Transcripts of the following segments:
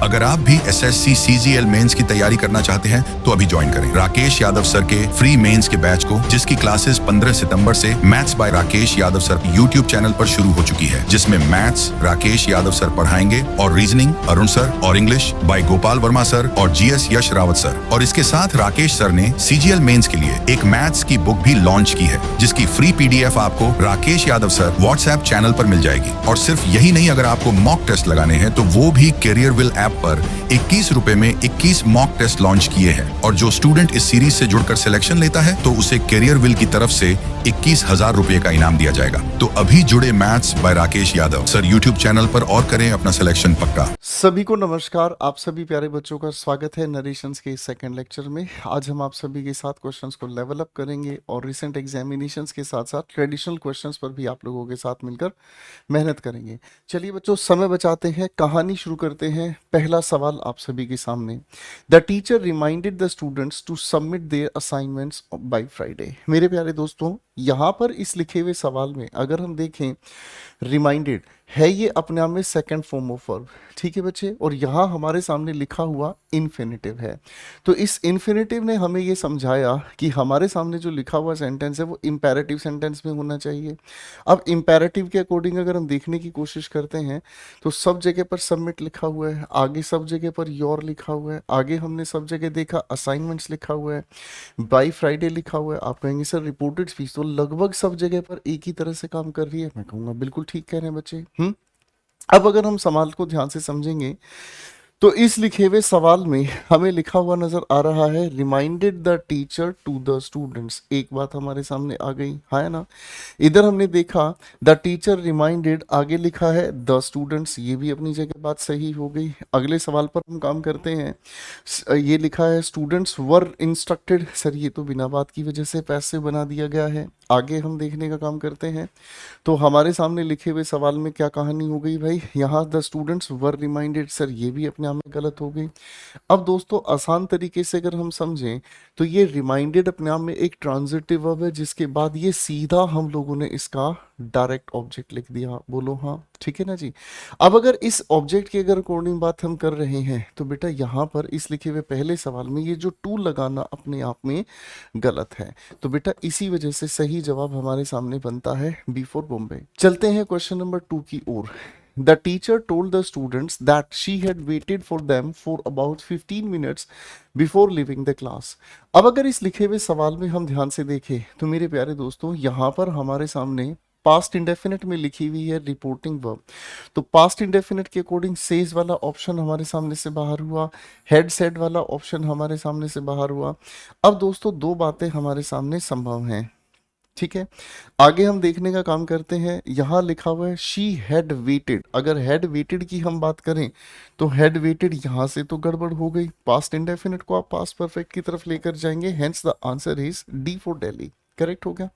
अगर आप भी SSC CGL मेंस की तैयारी करना चाहते हैं तो अभी ज्वाइन करें राकेश यादव सर के फ्री मेंस के बैच को, जिसकी क्लासेस 15 सितंबर से maths by Rakesh Yadav sir YouTube channel पर शुरू हो चुकी है, जिसमें मैथ्स राकेश यादव सर पढ़ाएंगे और रीजनिंग अरुण सर और English by Gopal Verma sir और GS यश रावत सर। और इसके साथ राकेश सर ने CGL मेंस के लिए एक मैथ्स की बुक भी लॉन्च की है, जिसकी फ्री PDF आपको Rakesh Yadav sir WhatsApp channel पर मिल जाएगी। और सिर्फ यही नहीं, अगर आपको मॉक टेस्ट लगाने हैं तो वो भी कैरियर विल ऐप पर 21 रुपए में 21 मॉक टेस्ट लॉन्च किए हैं। और जो स्टूडेंट इस सीरीज से जुड़कर सिलेक्शन लेता है तो उसे कैरियर विल की तरफ से 21,000 रुपए का इनाम दिया जाएगा। तो अभी जुड़े maths by Rakesh Yadav sir YouTube channel पर और करें अपना सिलेक्शन पक्का। सभी को नमस्कार। आप सभी प्यारे बच्चों का स्वागत है नरेशंस के सेकंड लेक्चर में। आज हम आप सभी के साथ क्वेश्चंस को लेवल अप करेंगे और रिसेंट एग्जामिनेशंस के साथ साथ ट्रेडिशनल क्वेश्चंस पर भी आप लोगों के साथ मिलकर मेहनत करेंगे। चलिए बच्चों, समय बचाते हैं, कहानी शुरू करते हैं। पहला सवाल आप सभी के सामने। The teacher reminded the students to submit their assignments by Friday. मेरे प्यारे दोस्तों, यहाँ पर इस लिखे हुए सवाल में अगर हम देखें, रिमाइंडेड है, ये अपने आप में सेकंड फॉर्म ऑफ वर्ब, ठीक है बच्चे। और यहाँ हमारे सामने लिखा हुआ इन्फिनिटिव है। तो इस इन्फिनिटिव ने हमें ये समझाया कि हमारे सामने जो लिखा हुआ सेंटेंस है वो इम्पेरेटिव सेंटेंस में होना चाहिए। अब इम्पेरेटिव के अकॉर्डिंग अगर हम देखने की कोशिश करते हैं तो सब जगह पर सबमिट लिखा हुआ है, आगे सब जगह पर योर लिखा हुआ है, आगे हमने सब जगह देखा असाइनमेंट्स लिखा हुआ है, बाई फ्राइडे लिखा हुआ है। आप कहेंगे सर रिपोर्टेड स्पीच तो लगभग सब जगह पर एक ही तरह से काम कर रही है। मैं कहूँगा बिल्कुल ठीक कह रहे हैं बच्चे। अब अगर हम सवाल को ध्यान से समझेंगे तो इस लिखे हुए सवाल में हमें लिखा हुआ नजर आ रहा है, reminded the teacher to the students. एक बात हमारे सामने आ गई है ना। इधर हमने देखा द टीचर रिमाइंडेड, आगे लिखा है द स्टूडेंट्स, ये भी अपनी जगह बात सही हो गई। अगले सवाल पर हम काम करते हैं। ये लिखा है स्टूडेंट्स वर इंस्ट्रक्टेड। सर ये तो बिना बात की वजह से पैसिव बना दिया गया है। आगे हम देखने का काम करते हैं तो हमारे सामने लिखे हुए सवाल में क्या कहानी हो गई भाई, यहाँ the students were reminded. Sir ये भी अपने आप में गलत हो गई। अब दोस्तों आसान तरीके से अगर हम समझें तो ये रिमाइंडेड अपने आप में एक ट्रांजिटिव वर्ब है, जिसके बाद ये सीधा हम लोगों ने इसका डायरेक्ट ऑब्जेक्ट लिख दिया। बोलो हाँ, ठीक है ना जी। अब अगर इस ऑब्जेक्ट की अगर अकॉर्डिंग बात हम कर रहे हैं तो बेटा यहाँ पर इस लिखे हुए पहले सवाल में ये जो टू लगाना अपने आप में गलत है। तो बेटा इसी वजह से सही जवाब हमारे सामने बनता है बी फॉर बॉम्बे। चलते हैं क्वेश्चन नंबर 2 की ओर। The teacher told the students that she had waited for them for about 15 minutes before leaving the class. अब अगर इस लिखे हुए सवाल में हम ध्यान से देखें तो मेरे प्यारे दोस्तों, यहाँ पर हमारे सामने पास्ट इंडेफिनिट में लिखी हुई है रिपोर्टिंग वर्ब। तो पास्ट इंडेफिनिट के अकॉर्डिंग सेज वाला ऑप्शन हमारे सामने से बाहर हुआ, हेड सेड वाला ऑप्शन हमारे सामने से बाहर हुआ। अब दोस्तों दो बातें हमारे सामने संभव हैं, ठीक है। आगे हम देखने का काम करते हैं। यहां लिखा हुआ है शी हैड वेटेड। अगर हैड वेटेड की हम बात करें तो हैड वेटेड यहां से तो गड़बड़ हो गई। पास्ट इंडेफिनिट को आप पास्ट परफेक्ट की तरफ लेकर जाएंगे, hence the answer is D for Delhi. Correct हो गया।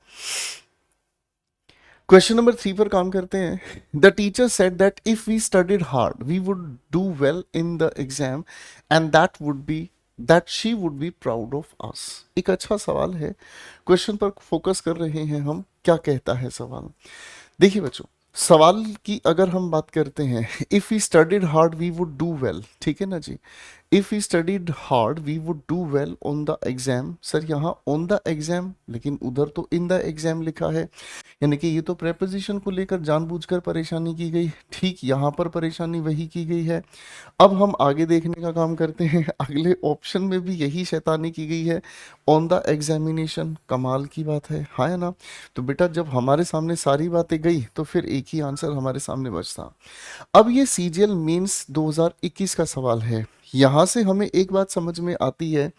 क्वेश्चन नंबर 3 पर काम करते हैं। The teacher said that if we studied hard we would do well in the exam and that she would be proud of us. एक अच्छा सवाल है, क्वेश्चन पर फोकस कर रहे हैं हम। क्या कहता है सवाल, देखिए बच्चों, सवाल की अगर हम बात करते हैं, if we studied hard we would do well, ठीक है ना जी। If we studied hard we would do well on the exam. Sir यहाँ ऑन द एग्जाम, लेकिन उधर तो इन द एग्जाम लिखा है, यानी कि ये तो प्रेपोजिशन को लेकर जानबूझकर परेशानी की गई। ठीक, यहाँ पर परेशानी वही की गई है। अब हम आगे देखने का काम करते हैं। अगले ऑप्शन में भी यही शैतानी की गई है, ऑन द एग्जामिनेशन। कमाल की बात है ना। तो बेटा जब हमारे सामने सारी बातें गई तो फिर एक ही आंसर हमारे सामने बचता। अब ये CGL मेंस 2021 का सवाल है। यहाँ से हमें एक बात समझ में आती है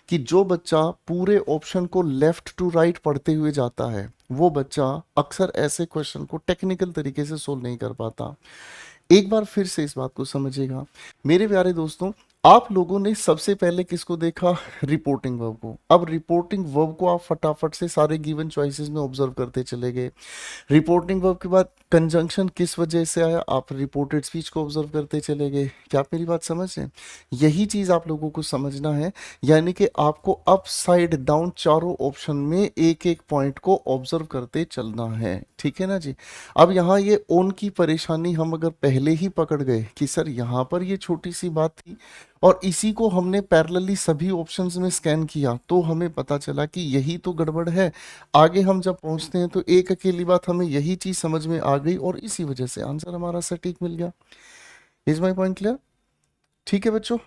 कि जो बच्चा पूरे ऑप्शन को लेफ्ट टू राइट पढ़ते हुए जाता है वो बच्चा अक्सर ऐसे क्वेश्चन को टेक्निकल तरीके से सोल्व नहीं कर पाता। एक बार फिर से इस बात को समझिएगा मेरे प्यारे दोस्तों। आप लोगों ने सबसे पहले किसको देखा, रिपोर्टिंग वर्ब को। अब रिपोर्टिंग वर्ब को आप फटाफट से सारे गिवन चॉइसेस में ऑब्जर्व करते चले गए। रिपोर्टिंग वर्ब के बाद कंजंक्शन किस वजह से आया, आप रिपोर्टेड स्पीच को ऑब्जर्व करते चले गए। क्या आप मेरी बात समझ रहे हैं? यही चीज आप लोगों को समझना है, यानी कि आपको अप साइड डाउन चारों ऑप्शन में एक एक पॉइंट को ऑब्जर्व करते चलना है, ठीक है ना जी। अब यहाँ ये ओन की परेशानी हम अगर पहले ही पकड़ गए कि सर यहाँ पर ये छोटी सी बात थी और इसी को हमने पैरेलली सभी ऑप्शंस में स्कैन किया तो हमें पता चला कि यही तो गड़बड़ है। आगे हम जब पहुंचते हैं तो एक अकेली बात हमें यही चीज समझ में आ गई और इसी वजह से आंसर हमारा सटीक मिल गया। Is my point clear? ठीक है बच्चों,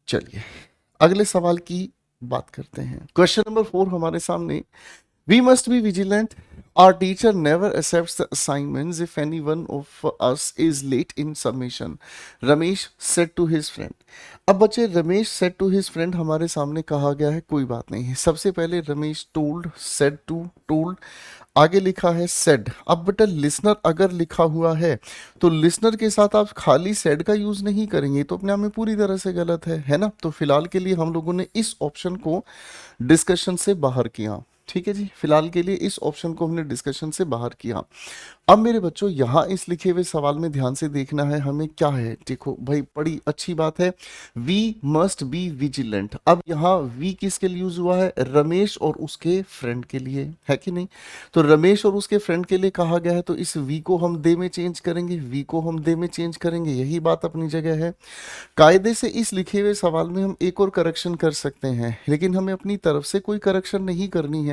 चलिए अगले सवाल की बात करते हैं। क्वेश्चन नंबर 4 हमारे सामने। We must be vigilant. Our teacher never accepts the assignments if any one of us is late in submission. Ramesh said to his friend. अब बच्चे Ramesh said to his friend हमारे सामने कहा गया है, कोई बात नहीं है। सबसे पहले Ramesh told, said to, told, आगे लिखा है said। अब बेटा लिसनर अगर लिखा हुआ है तो लिसनर के साथ आप खाली said का यूज नहीं करेंगे, तो अपने आप में पूरी तरह से गलत है ना। तो फिलहाल के लिए हम लोगों ने इस ऑप्शन को डिस्कशन से बाहर किया। ठीक है जी, फिलहाल के लिए इस ऑप्शन को हमने डिस्कशन से बाहर किया। अब मेरे बच्चों यहाँ इस लिखे हुए सवाल में ध्यान से देखना है हमें क्या है। देखो भाई बड़ी अच्छी बात है, वी मस्ट बी विजिलेंट। अब यहाँ वी किसके लिए यूज हुआ है? रमेश और उसके फ्रेंड के लिए, है कि नहीं? तो रमेश और उसके फ्रेंड के लिए कहा गया है तो इस वी को हम दे में चेंज करेंगे, वी को हम दे में चेंज करेंगे, यही बात अपनी जगह है। कायदे से इस लिखे हुए सवाल में हम एक और करेक्शन कर सकते हैं, लेकिन हमें अपनी तरफ से कोई करेक्शन नहीं करनी है।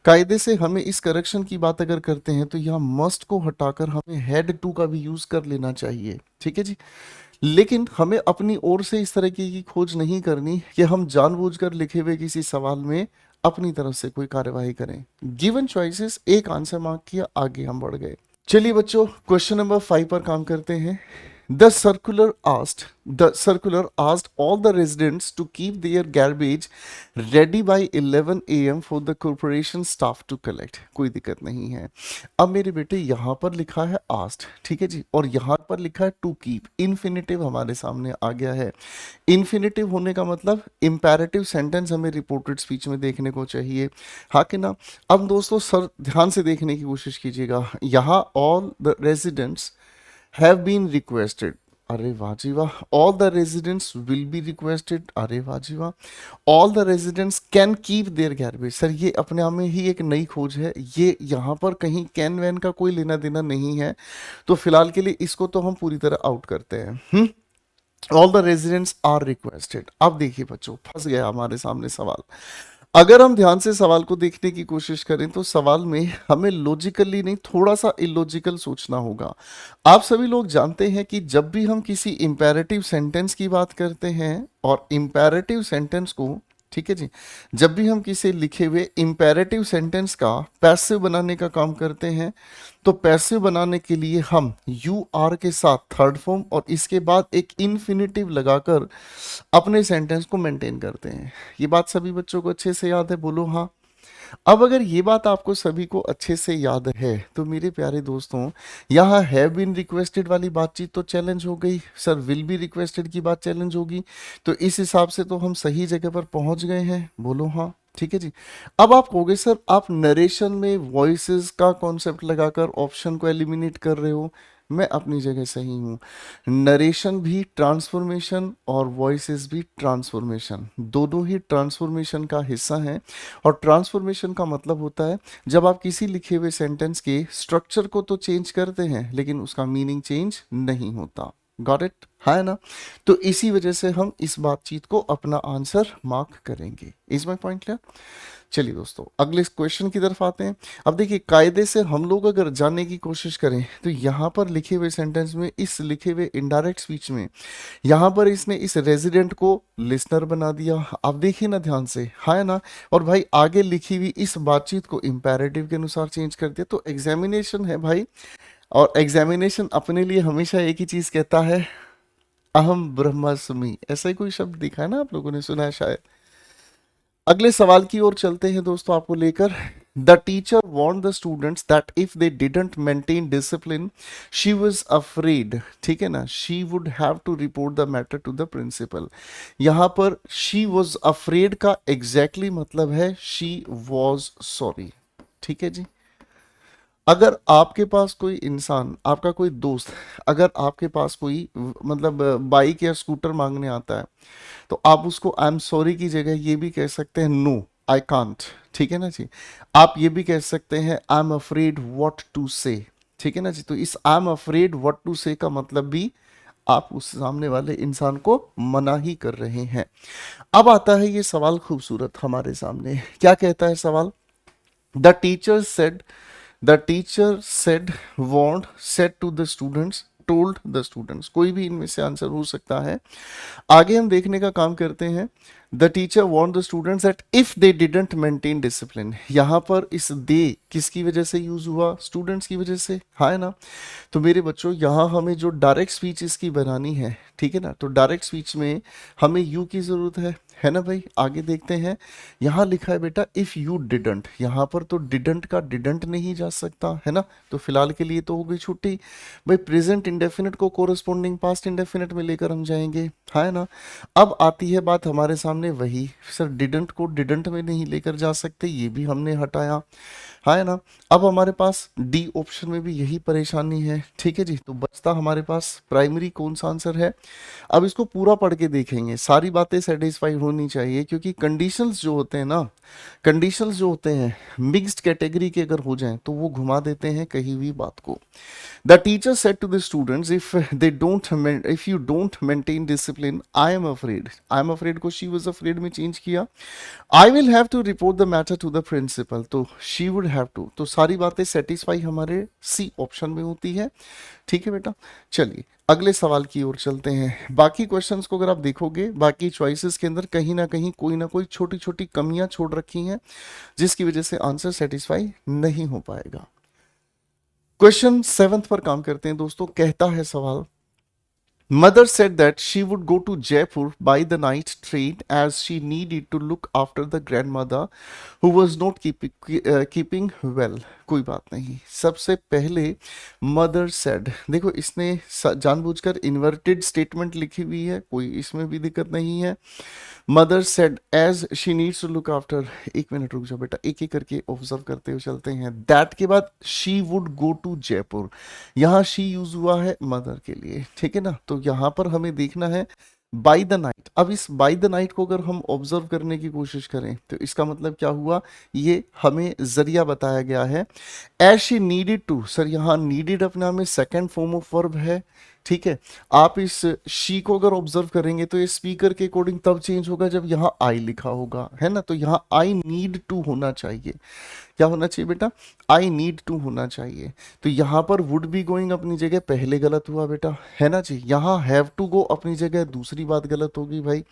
कायदे से हमें इस करेक्शन की बात अगर करते हैं तो यहाँ मस्ट को हटाकर हमें हैड टू का भी यूज कर लेना चाहिए। ठीक है जी, लेकिन हमें अपनी ओर से इस तरह की खोज नहीं करनी कि हम जानबूझकर लिखे हुए किसी सवाल में अपनी तरफ से कोई कार्यवाही करें। गिवन चॉइसेस, एक आंसर मार्क किया, आगे हम बढ़ गए। चलिए बच्चों क्वेश्चन नंबर 5 पर काम करते हैं। The circular asked all the residents to keep their garbage ready by 11 a.m. for the corporation staff to collect। कोई दिक्कत नहीं है। अब मेरे बेटे यहाँ पर लिखा है asked, ठीक है जी, और यहाँ पर लिखा है to keep। इन्फिनेटिव हमारे सामने आ गया है। इन्फिनेटिव होने का मतलब इम्पेरेटिव सेंटेंस हमें रिपोर्टेड स्पीच में देखने को चाहिए, हाँ कि ना। अब दोस्तों सर ध्यान से देखने की कोशिश कीजिएगा, यहाँ all the residents have been requested, अरे वाह जी वाह। all the residents will be requested, अरे वाह जी वाह। all the residents can keep their garbage, sir ये अपने आप में ही एक नई खोज है, ये यहाँ पर कहीं कैन वैन का कोई लेना देना नहीं है, तो फिलहाल के लिए इसको तो हम पूरी तरह आउट करते हैं। all the residents are requested। अब देखिए बच्चों फंस गया हमारे सामने सवाल। अगर हम ध्यान से सवाल को देखने की कोशिश करें तो सवाल में हमें लॉजिकली नहीं, थोड़ा सा इलॉजिकल सोचना होगा। आप सभी लोग जानते हैं कि जब भी हम किसी इंपेरेटिव सेंटेंस की बात करते हैं और इंपेरेटिव सेंटेंस को, ठीक है जी, जब भी हम किसी लिखे हुए इंपेरेटिव सेंटेंस का पैसिव बनाने का काम करते हैं तो पैसिव बनाने के लिए हम यू आर के साथ थर्ड फॉर्म और इसके बाद एक इन्फिनेटिव लगाकर अपने सेंटेंस को मेंटेन करते हैं। ये बात सभी बच्चों को अच्छे से याद है? बोलो हाँ। अब अगर ये बात आपको सभी को अच्छे से याद है तो मेरे प्यारे दोस्तों यहाँ हैव बीन रिक्वेस्टेड वाली बातचीत तो चैलेंज हो गई, सर विल बी रिक्वेस्टेड की बात चैलेंज होगी, तो इस हिसाब से तो हम सही जगह पर पहुंच गए हैं। बोलो हाँ, ठीक है जी। अब आप कहोगे सर आप नरेशन में वॉइसेस का कॉन्सेप्ट लगाकर ऑप्शन को एलिमिनेट कर रहे हो। मैं अपनी जगह सही हूँ, नरेशन भी ट्रांसफॉर्मेशन और वॉइसेस भी ट्रांसफॉर्मेशन, दोनों ही ट्रांसफॉर्मेशन का हिस्सा हैं। और ट्रांसफॉर्मेशन का मतलब होता है जब आप किसी लिखे हुए सेंटेंस के स्ट्रक्चर को तो चेंज करते हैं लेकिन उसका मीनिंग चेंज नहीं होता। गॉट इट, है ना? तो इसी वजह से हम इस बातचीत को अपना आंसर मार्क करेंगे। Is my point clear? चलिए दोस्तों अगले क्वेश्चन की तरफ आते हैं। अब देखिए कायदे से हम लोग अगर जानने की कोशिश करें तो यहाँ पर लिखे हुए सेंटेंस में, इस लिखे हुए इनडायरेक्ट स्पीच में, यहाँ पर इसने इस रेजिडेंट को लिसनर बना दिया। अब देखिए ना ध्यान से, है ना? और भाई आगे लिखी हुई इस बातचीत को इंपेरेटिव के अनुसार चेंज कर दिया। तो एग्जामिनेशन है भाई, और एग्जामिनेशन अपने लिए हमेशा एक ही चीज कहता है, अहम ब्रह्मास्मि। ऐसा ही कोई शब्द दिखा है ना, आप लोगों ने सुना है शायद। अगले सवाल की ओर चलते हैं दोस्तों आपको लेकर। The teacher warned the students that if they didn't maintain discipline she was afraid, ठीक है ना, she would have to report the matter to the principal. यहाँ पर शी वाज अफ्रेड का एग्जैक्टली मतलब है शी वाज सॉरी। ठीक है जी, अगर आपके पास कोई इंसान, आपका कोई दोस्त, अगर आपके पास कोई मतलब बाइक या स्कूटर मांगने आता है तो आप उसको आई एम सॉरी की जगह ये भी कह सकते हैं नो, आई कांट, ठीक है ना जी। आप ये भी कह सकते हैं I am afraid what to say, ठीक है ना जी। तो इस I am afraid what to say का मतलब भी आप उस सामने वाले इंसान को मना ही कर रहे हैं। अब आता है ये सवाल खूबसूरत हमारे सामने, क्या कहता है सवाल, the teacher said, the teacher said want said to the students told the students, कोई भी इनमें से आंसर हो सकता है। आगे हम देखने का काम करते हैं, the teacher want the students that if they didn't maintain discipline, यहां पर इस दे किसकी वजह से यूज हुआ, स्टूडेंट्स की वजह से, हाँ है ना। तो मेरे बच्चों यहाँ हमें जो डायरेक्ट स्पीच इसकी बनानी है, ठीक है ना, तो डायरेक्ट स्पीच में हमें यू की जरूरत है ना भाई। आगे देखते हैं, यहाँ लिखा है बेटा इफ यू डिडंट, यहाँ पर तो डिडंट का डिडंट नहीं जा सकता है ना, तो फिलहाल के लिए तो हो गई छुट्टी भाई। प्रेजेंट इंडेफिनिट को कोरस्पोंडिंग पास्ट इंडेफिनिट में लेकर हम जाएंगे, है ना। अब आती है बात हमारे सामने वही, सर डिडंट को डिडंट में नहीं लेकर जा सकते, ये भी हमने हटाया, है ना। अब हमारे पास डी ऑप्शन में भी यही परेशानी है, ठीक है जी। तो बचता हमारे पास प्राइमरी कौन सा आंसर है। अब इसको पूरा पढ़ के देखेंगे, सारी बातें सेटिस्फाई होनी चाहिए, क्योंकि कंडीशंस जो होते हैं ना, कंडीशंस जो होते हैं मिक्स्ड कैटेगरी के अगर हो जाएं तो वो घुमा देते हैं कही हुई बात को। The teacher said to the students if you don't maintain discipline I am afraid, I am afraid को शी वाज अफ्रेड में चेंज किया, I will have to report the matter to the principal, तो she would have to, तो सारी बातें satisfy हमारे सी option में होती है, ठीक है बेटा। चलिए अगले सवाल की ओर चलते हैं। बाकी क्वेश्चंस को अगर आप देखोगे, बाकी चॉइसेस के अंदर कहीं ना कोई छोटी छोटी कमियां छोड़ रखी हैं, जिसकी वजह से आंसर सेटिस्फाई नहीं हो पाएगा। क्वेश्चन 7 पर काम करते हैं दोस्तों। कहता है सवाल, Mother said that she would go to Jaipur by the night train as she needed to look after the grandmother who was not keeping well. कोई बात नहीं, सबसे पहले मदर सेड, देखो इसने जानबूझकर इन्वर्टेड स्टेटमेंट लिखी हुई है, कोई इसमें भी दिक्कत नहीं है। Mother said as she needs to look after, एक मिनट रुक जाओ बेटा, एक एक करके ऑब्जर्व करते हुए चलते हैं। दैट के बाद she would go to Jaipur, यहाँ शी यूज हुआ है मदर के लिए, ठीक है ना। तो यहाँ पर हमें देखना है बाई द नाइट। अब इस बाई द नाइट को अगर हम ऑब्जर्व करने की कोशिश करें तो इसका मतलब क्या हुआ, ये हमें जरिया बताया गया है। As she needed to, sir यहाँ नीडेड अपने आप में सेकेंड फॉर्म ऑफ वर्ब है, ठीक है। आप इस शी को अगर ऑब्जर्व करेंगे तो ये स्पीकर के अकॉर्डिंग तब चेंज होगा जब यहाँ आई लिखा होगा, है ना। तो यहाँ आई नीड टू होना चाहिए, क्या होना चाहिए बेटा, आई नीड टू होना चाहिए। तो यहाँ पर वुड बी गोइंग अपनी जगह पहले गलत हुआ बेटा, है ना जी। यहाँ हैव टू गो अपनी जगह दूसरी बात गलत होगी भाई।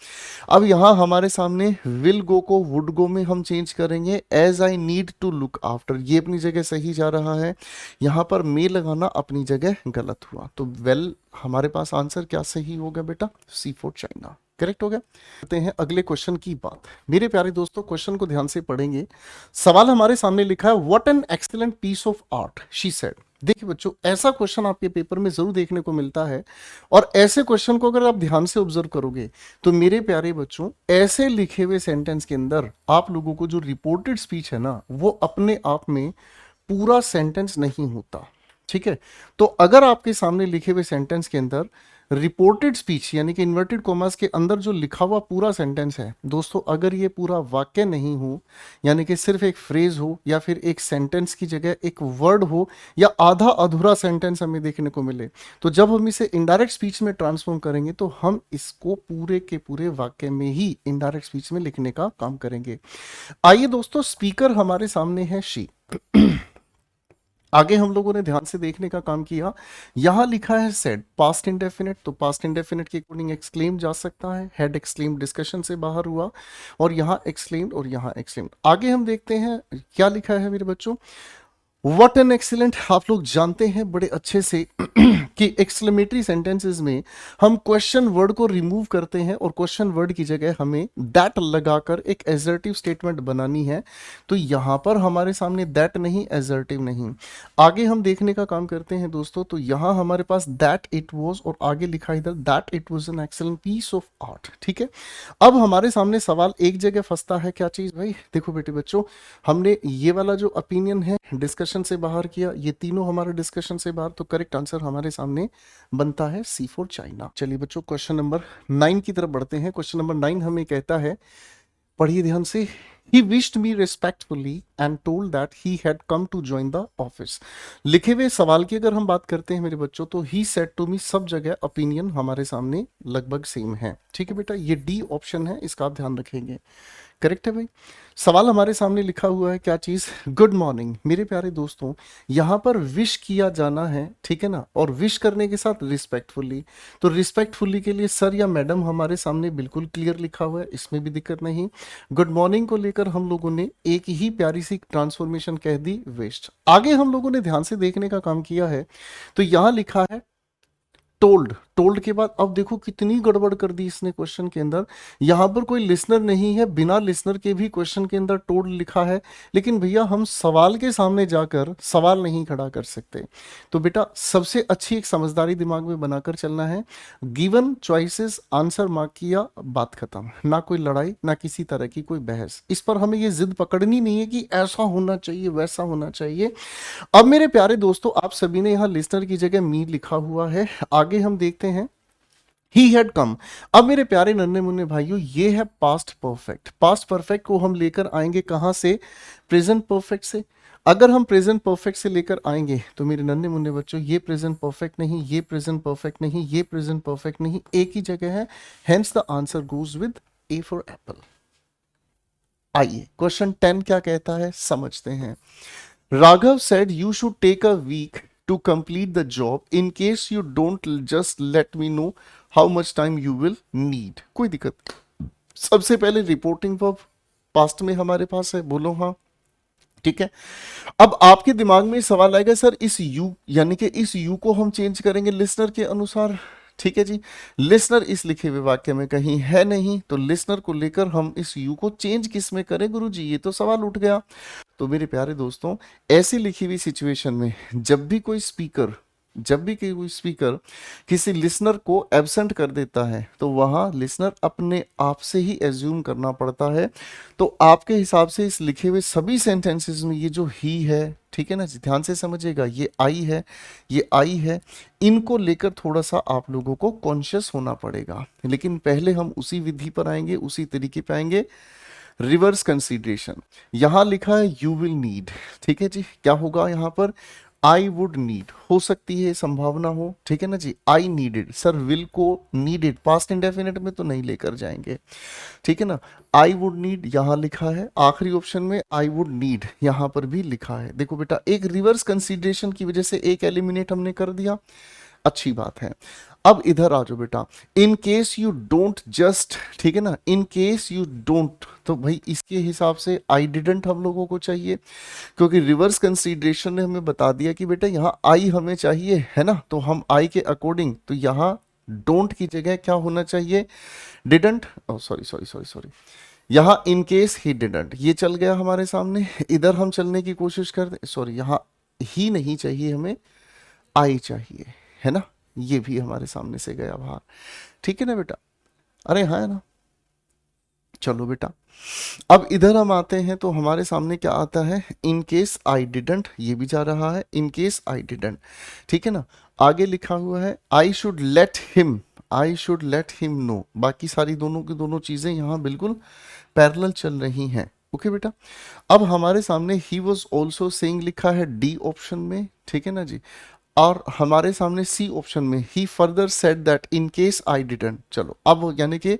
अब यहाँ हमारे सामने विल गो को वुड गो में हम चेंज करेंगे, as I need to look after, ये अपनी जगह सही जा रहा है। यहाँ पर मे लगाना अपनी जगह गलत हुआ, तो वेल हमारे पास आंसर क्या सही होगा बेटा, सी फॉर चाइना, करेक्ट हो गया। करते हैं अगले क्वेश्चन की बात। मेरे प्यारे दोस्तों क्वेश्चन को ध्यान से पढ़ेंगे। सवाल हमारे सामने लिखा है, what an excellent piece of art she said. देखिए बच्चों, ऐसा क्वेश्चन आपके पेपर में जरूर देखने को मिलता है, और ऐसे क्वेश्चन को अगर आप ध्यान से ऑब्जर्व करोगे तो मेरे प्यारे बच्चों ऐसे लिखे हुए सेंटेंस के अंदर आप लोगों को जो रिपोर्टेड स्पीच है ना, वो अपने आप में पूरा सेंटेंस नहीं होता, ठीक है। तो अगर आपके सामने लिखे हुए सेंटेंस के अंदर रिपोर्टेड स्पीच यानी कि इन्वर्टेड कॉमास के अंदर जो लिखा हुआ पूरा सेंटेंस है दोस्तों, अगर ये पूरा वाक्य नहीं हो, यानी कि सिर्फ एक फ्रेज हो या फिर एक सेंटेंस की जगह एक वर्ड हो या आधा अधूरा सेंटेंस हमें देखने को मिले, तो जब हम इसे इनडायरेक्ट स्पीच में ट्रांसफॉर्म करेंगे तो हम इसको पूरे के पूरे वाक्य में ही इनडायरेक्ट स्पीच में लिखने का काम करेंगे। आइए दोस्तों, स्पीकर हमारे सामने है शी। आगे हम लोगों ने ध्यान से देखने का काम किया, यहां लिखा है सेड, पास्ट इंडेफिनिट, तो पास्ट इंडेफिनिट के अकॉर्डिंग एक्सक्लेम जा सकता है, हेड एक्सक्लेम डिस्कशन से बाहर हुआ, और यहां एक्सक्लेम्ड और यहां एक्सक्लेम्ड। आगे हम देखते हैं क्या लिखा है मेरे बच्चों, व्हाट एन एक्सीलेंट। आप लोग जानते हैं बड़े अच्छे से कि एक्सक्लेमेटरी सेंटेंसेस में हम क्वेश्चन वर्ड को रिमूव करते हैं और क्वेश्चन वर्ड की जगह हमें दैट लगाकर एक एजर्टिव स्टेटमेंट बनानी है। तो यहां पर हमारे सामने दैट नहीं, एजर्टिव नहीं। आगे हम देखने का काम करते हैं दोस्तों, तो यहां हमारे पास दैट इट वाज और आगे लिखा इधर that it was an excellent piece of art, ठीक है। अब हमारे सामने सवाल एक जगह फंसता है, क्या चीज भाई, देखो बेटे बच्चों, हमने ये वाला जो ओपिनियन है डिस्कशन से बाहर किया, ये तीनों हमारे डिस्कशन से बाहर, तो करेक्ट आंसर हमारे सामने बनता है सी फॉर चाइना। चलिए बच्चों क्वेश्चन नंबर 9 की तरफ बढ़ते हैं। क्वेश्चन नंबर 9 हमें कहता है, पढ़िए ध्यान से, He wished me respectfully and told that he had come to join the office. लिखे हुए सवाल की अगर हम बात करते हैं मेरे बच्चों, तो he said to me, सब जगह ओपिनियन हमारे सामने लगभग सेम है। ठीक है बेटा, ये डी ऑप्शन है, इसका आप ध्यान रखेंगे। करेक्ट है भाई। सवाल हमारे सामने लिखा हुआ है क्या चीज, गुड मॉर्निंग। मेरे प्यारे दोस्तों, यहां पर विश किया जाना है, ठीक है ना, और विश करने के साथ रिस्पेक्टफुली। तो रिस्पेक्टफुली के लिए सर या मैडम हमारे सामने बिल्कुल क्लियर लिखा हुआ है, इसमें भी दिक्कत नहीं। गुड मॉर्निंग को लेकर हम लोगों ने एक ही प्यारी सी ट्रांसफॉर्मेशन कह दी, वेस्ट। आगे हम लोगों ने ध्यान से देखने का काम किया है, तो यहां लिखा है टोल्ड। टोल्ड के बाद अब देखो कितनी गड़बड़ कर दी इसने क्वेश्चन के अंदर। यहां पर कोई लिसनर नहीं है, बिना लिसनर के भी क्वेश्चन के अंदर टोल्ड लिखा है, लेकिन भैया हम सवाल के सामने जाकर सवाल नहीं खड़ा कर सकते। तो बेटा सबसे अच्छी एक समझदारी दिमाग में बनाकर चलना है, गिवन चॉइसेस आंसर मार्क किया, बात खत्म। ना कोई लड़ाई, ना किसी तरह की कोई बहस। इस पर हमें ये जिद पकड़नी नहीं है कि ऐसा होना चाहिए वैसा होना चाहिए। अब मेरे प्यारे दोस्तों, आप सभी ने यहां लिसनर की जगह मी लिखा हुआ है। आगे हम देखते हैं ही हैड कम। अब मेरे प्यारे नन्हे मुन्ने भाइयों, ये है पास्ट परफेक्ट। पास्ट परफेक्ट को हम लेकर आएंगे कहां से, प्रेजेंट परफेक्ट से। अगर हम प्रेजेंट परफेक्ट से लेकर आएंगे तो मेरे नन्हे मुन्ने बच्चों, ये प्रेजेंट परफेक्ट नहीं, ये प्रेजेंट परफेक्ट नहीं, ये प्रेजेंट परफेक्ट नहीं, एक ही जगह है। Hence the answer goes with A for Apple. आइए क्वेश्चन 10 क्या कहता है समझते हैं। Raghav said you should take a week to complete the job. In case you don't, just let me know how much time you will need. कोई दिक्कत नहीं। सबसे पहले रिपोर्टिंग वर्ब पास्ट में हमारे पास है, बोलो हाँ। ठीक है, अब आपके दिमाग में सवाल आएगा सर इस यू, यानी कि इस यू को हम चेंज करेंगे लिसनर के अनुसार। ठीक है जी, लिसनर इस लिखे हुए वाक्य में कहीं है नहीं, तो लिसनर को लेकर हम इस यू को चेंज किस में करें गुरुजी, ये तो सवाल उठ गया। तो मेरे प्यारे दोस्तों, ऐसी लिखी हुई सिचुएशन में जब भी कोई स्पीकर किसी लिसनर को एब्सेंट कर देता है, तो वहां लिसनर अपने आप से ही एज्यूम करना पड़ता है। तो आपके हिसाब से इस लिखे हुए सभी सेंटेंसेस में ये जो ही है, ठीक है ना जी, ध्यान से समझिएगा, ये आई है, ये आई है, इनको लेकर थोड़ा सा आप लोगों को कॉन्शियस होना पड़ेगा। लेकिन पहले हम उसी विधि पर आएंगे, उसी तरीके पे आएंगे। रिवर्स कंसीडरेशन, यहां लिखा है यू विल नीड, ठीक है जी, क्या होगा यहां पर, आई वुड नीड, हो सकती है संभावना हो, ठीक है ना जी। आई नीडेड, सर विल को नीडेड पास्ट इंडेफिनिट में तो नहीं लेकर जाएंगे, ठीक है ना। आई वुड नीड यहां लिखा है, आखिरी ऑप्शन में आई वुड नीड यहां पर भी लिखा है। देखो बेटा, एक रिवर्स कंसीडरेशन की वजह से एक एलिमिनेट हमने कर दिया, अच्छी बात है। अब इधर आ जाओ बेटा, in case you don't just, ठीक है ना, इन केस यू डोंट, तो भाई इसके हिसाब से आई डिडंट हम लोगों को चाहिए, क्योंकि रिवर्स कंसीडरेशन ने हमें बता दिया कि बेटा यहाँ आई हमें चाहिए, है ना। तो हम आई के अकॉर्डिंग, तो यहाँ डोंट की जगह क्या होना चाहिए, डिडंट। सॉरी, यहाँ इन केस ही डिडंट, ये चल गया हमारे सामने। इधर हम चलने की कोशिश करते, सॉरी यहाँ ही नहीं चाहिए हमें, आई चाहिए, है ना, ये भी हमारे सामने से गया बाहर, ठीक है ना बेटा। अरे हाँ है ना, चलो बेटा, अब इधर हम आते हैं तो हमारे सामने क्या आता है, इन केस आई डिडंट, ये भी जा रहा है, इन केस आई डिडंट, ठीक है ना। आगे लिखा हुआ है I should let him, I should let him know. बाकी सारी दोनों की दोनों चीजें यहाँ बिल्कुल पैरेलल चल रही हैं। ओके बेटा, अब हमारे सामने ही वॉज ऑल्सो सेइंग लिखा है डी ऑप्शन में, ठीक है ना जी, और हमारे सामने सी ऑप्शन में ही further said that in case I didn't. चलो अब यानी कि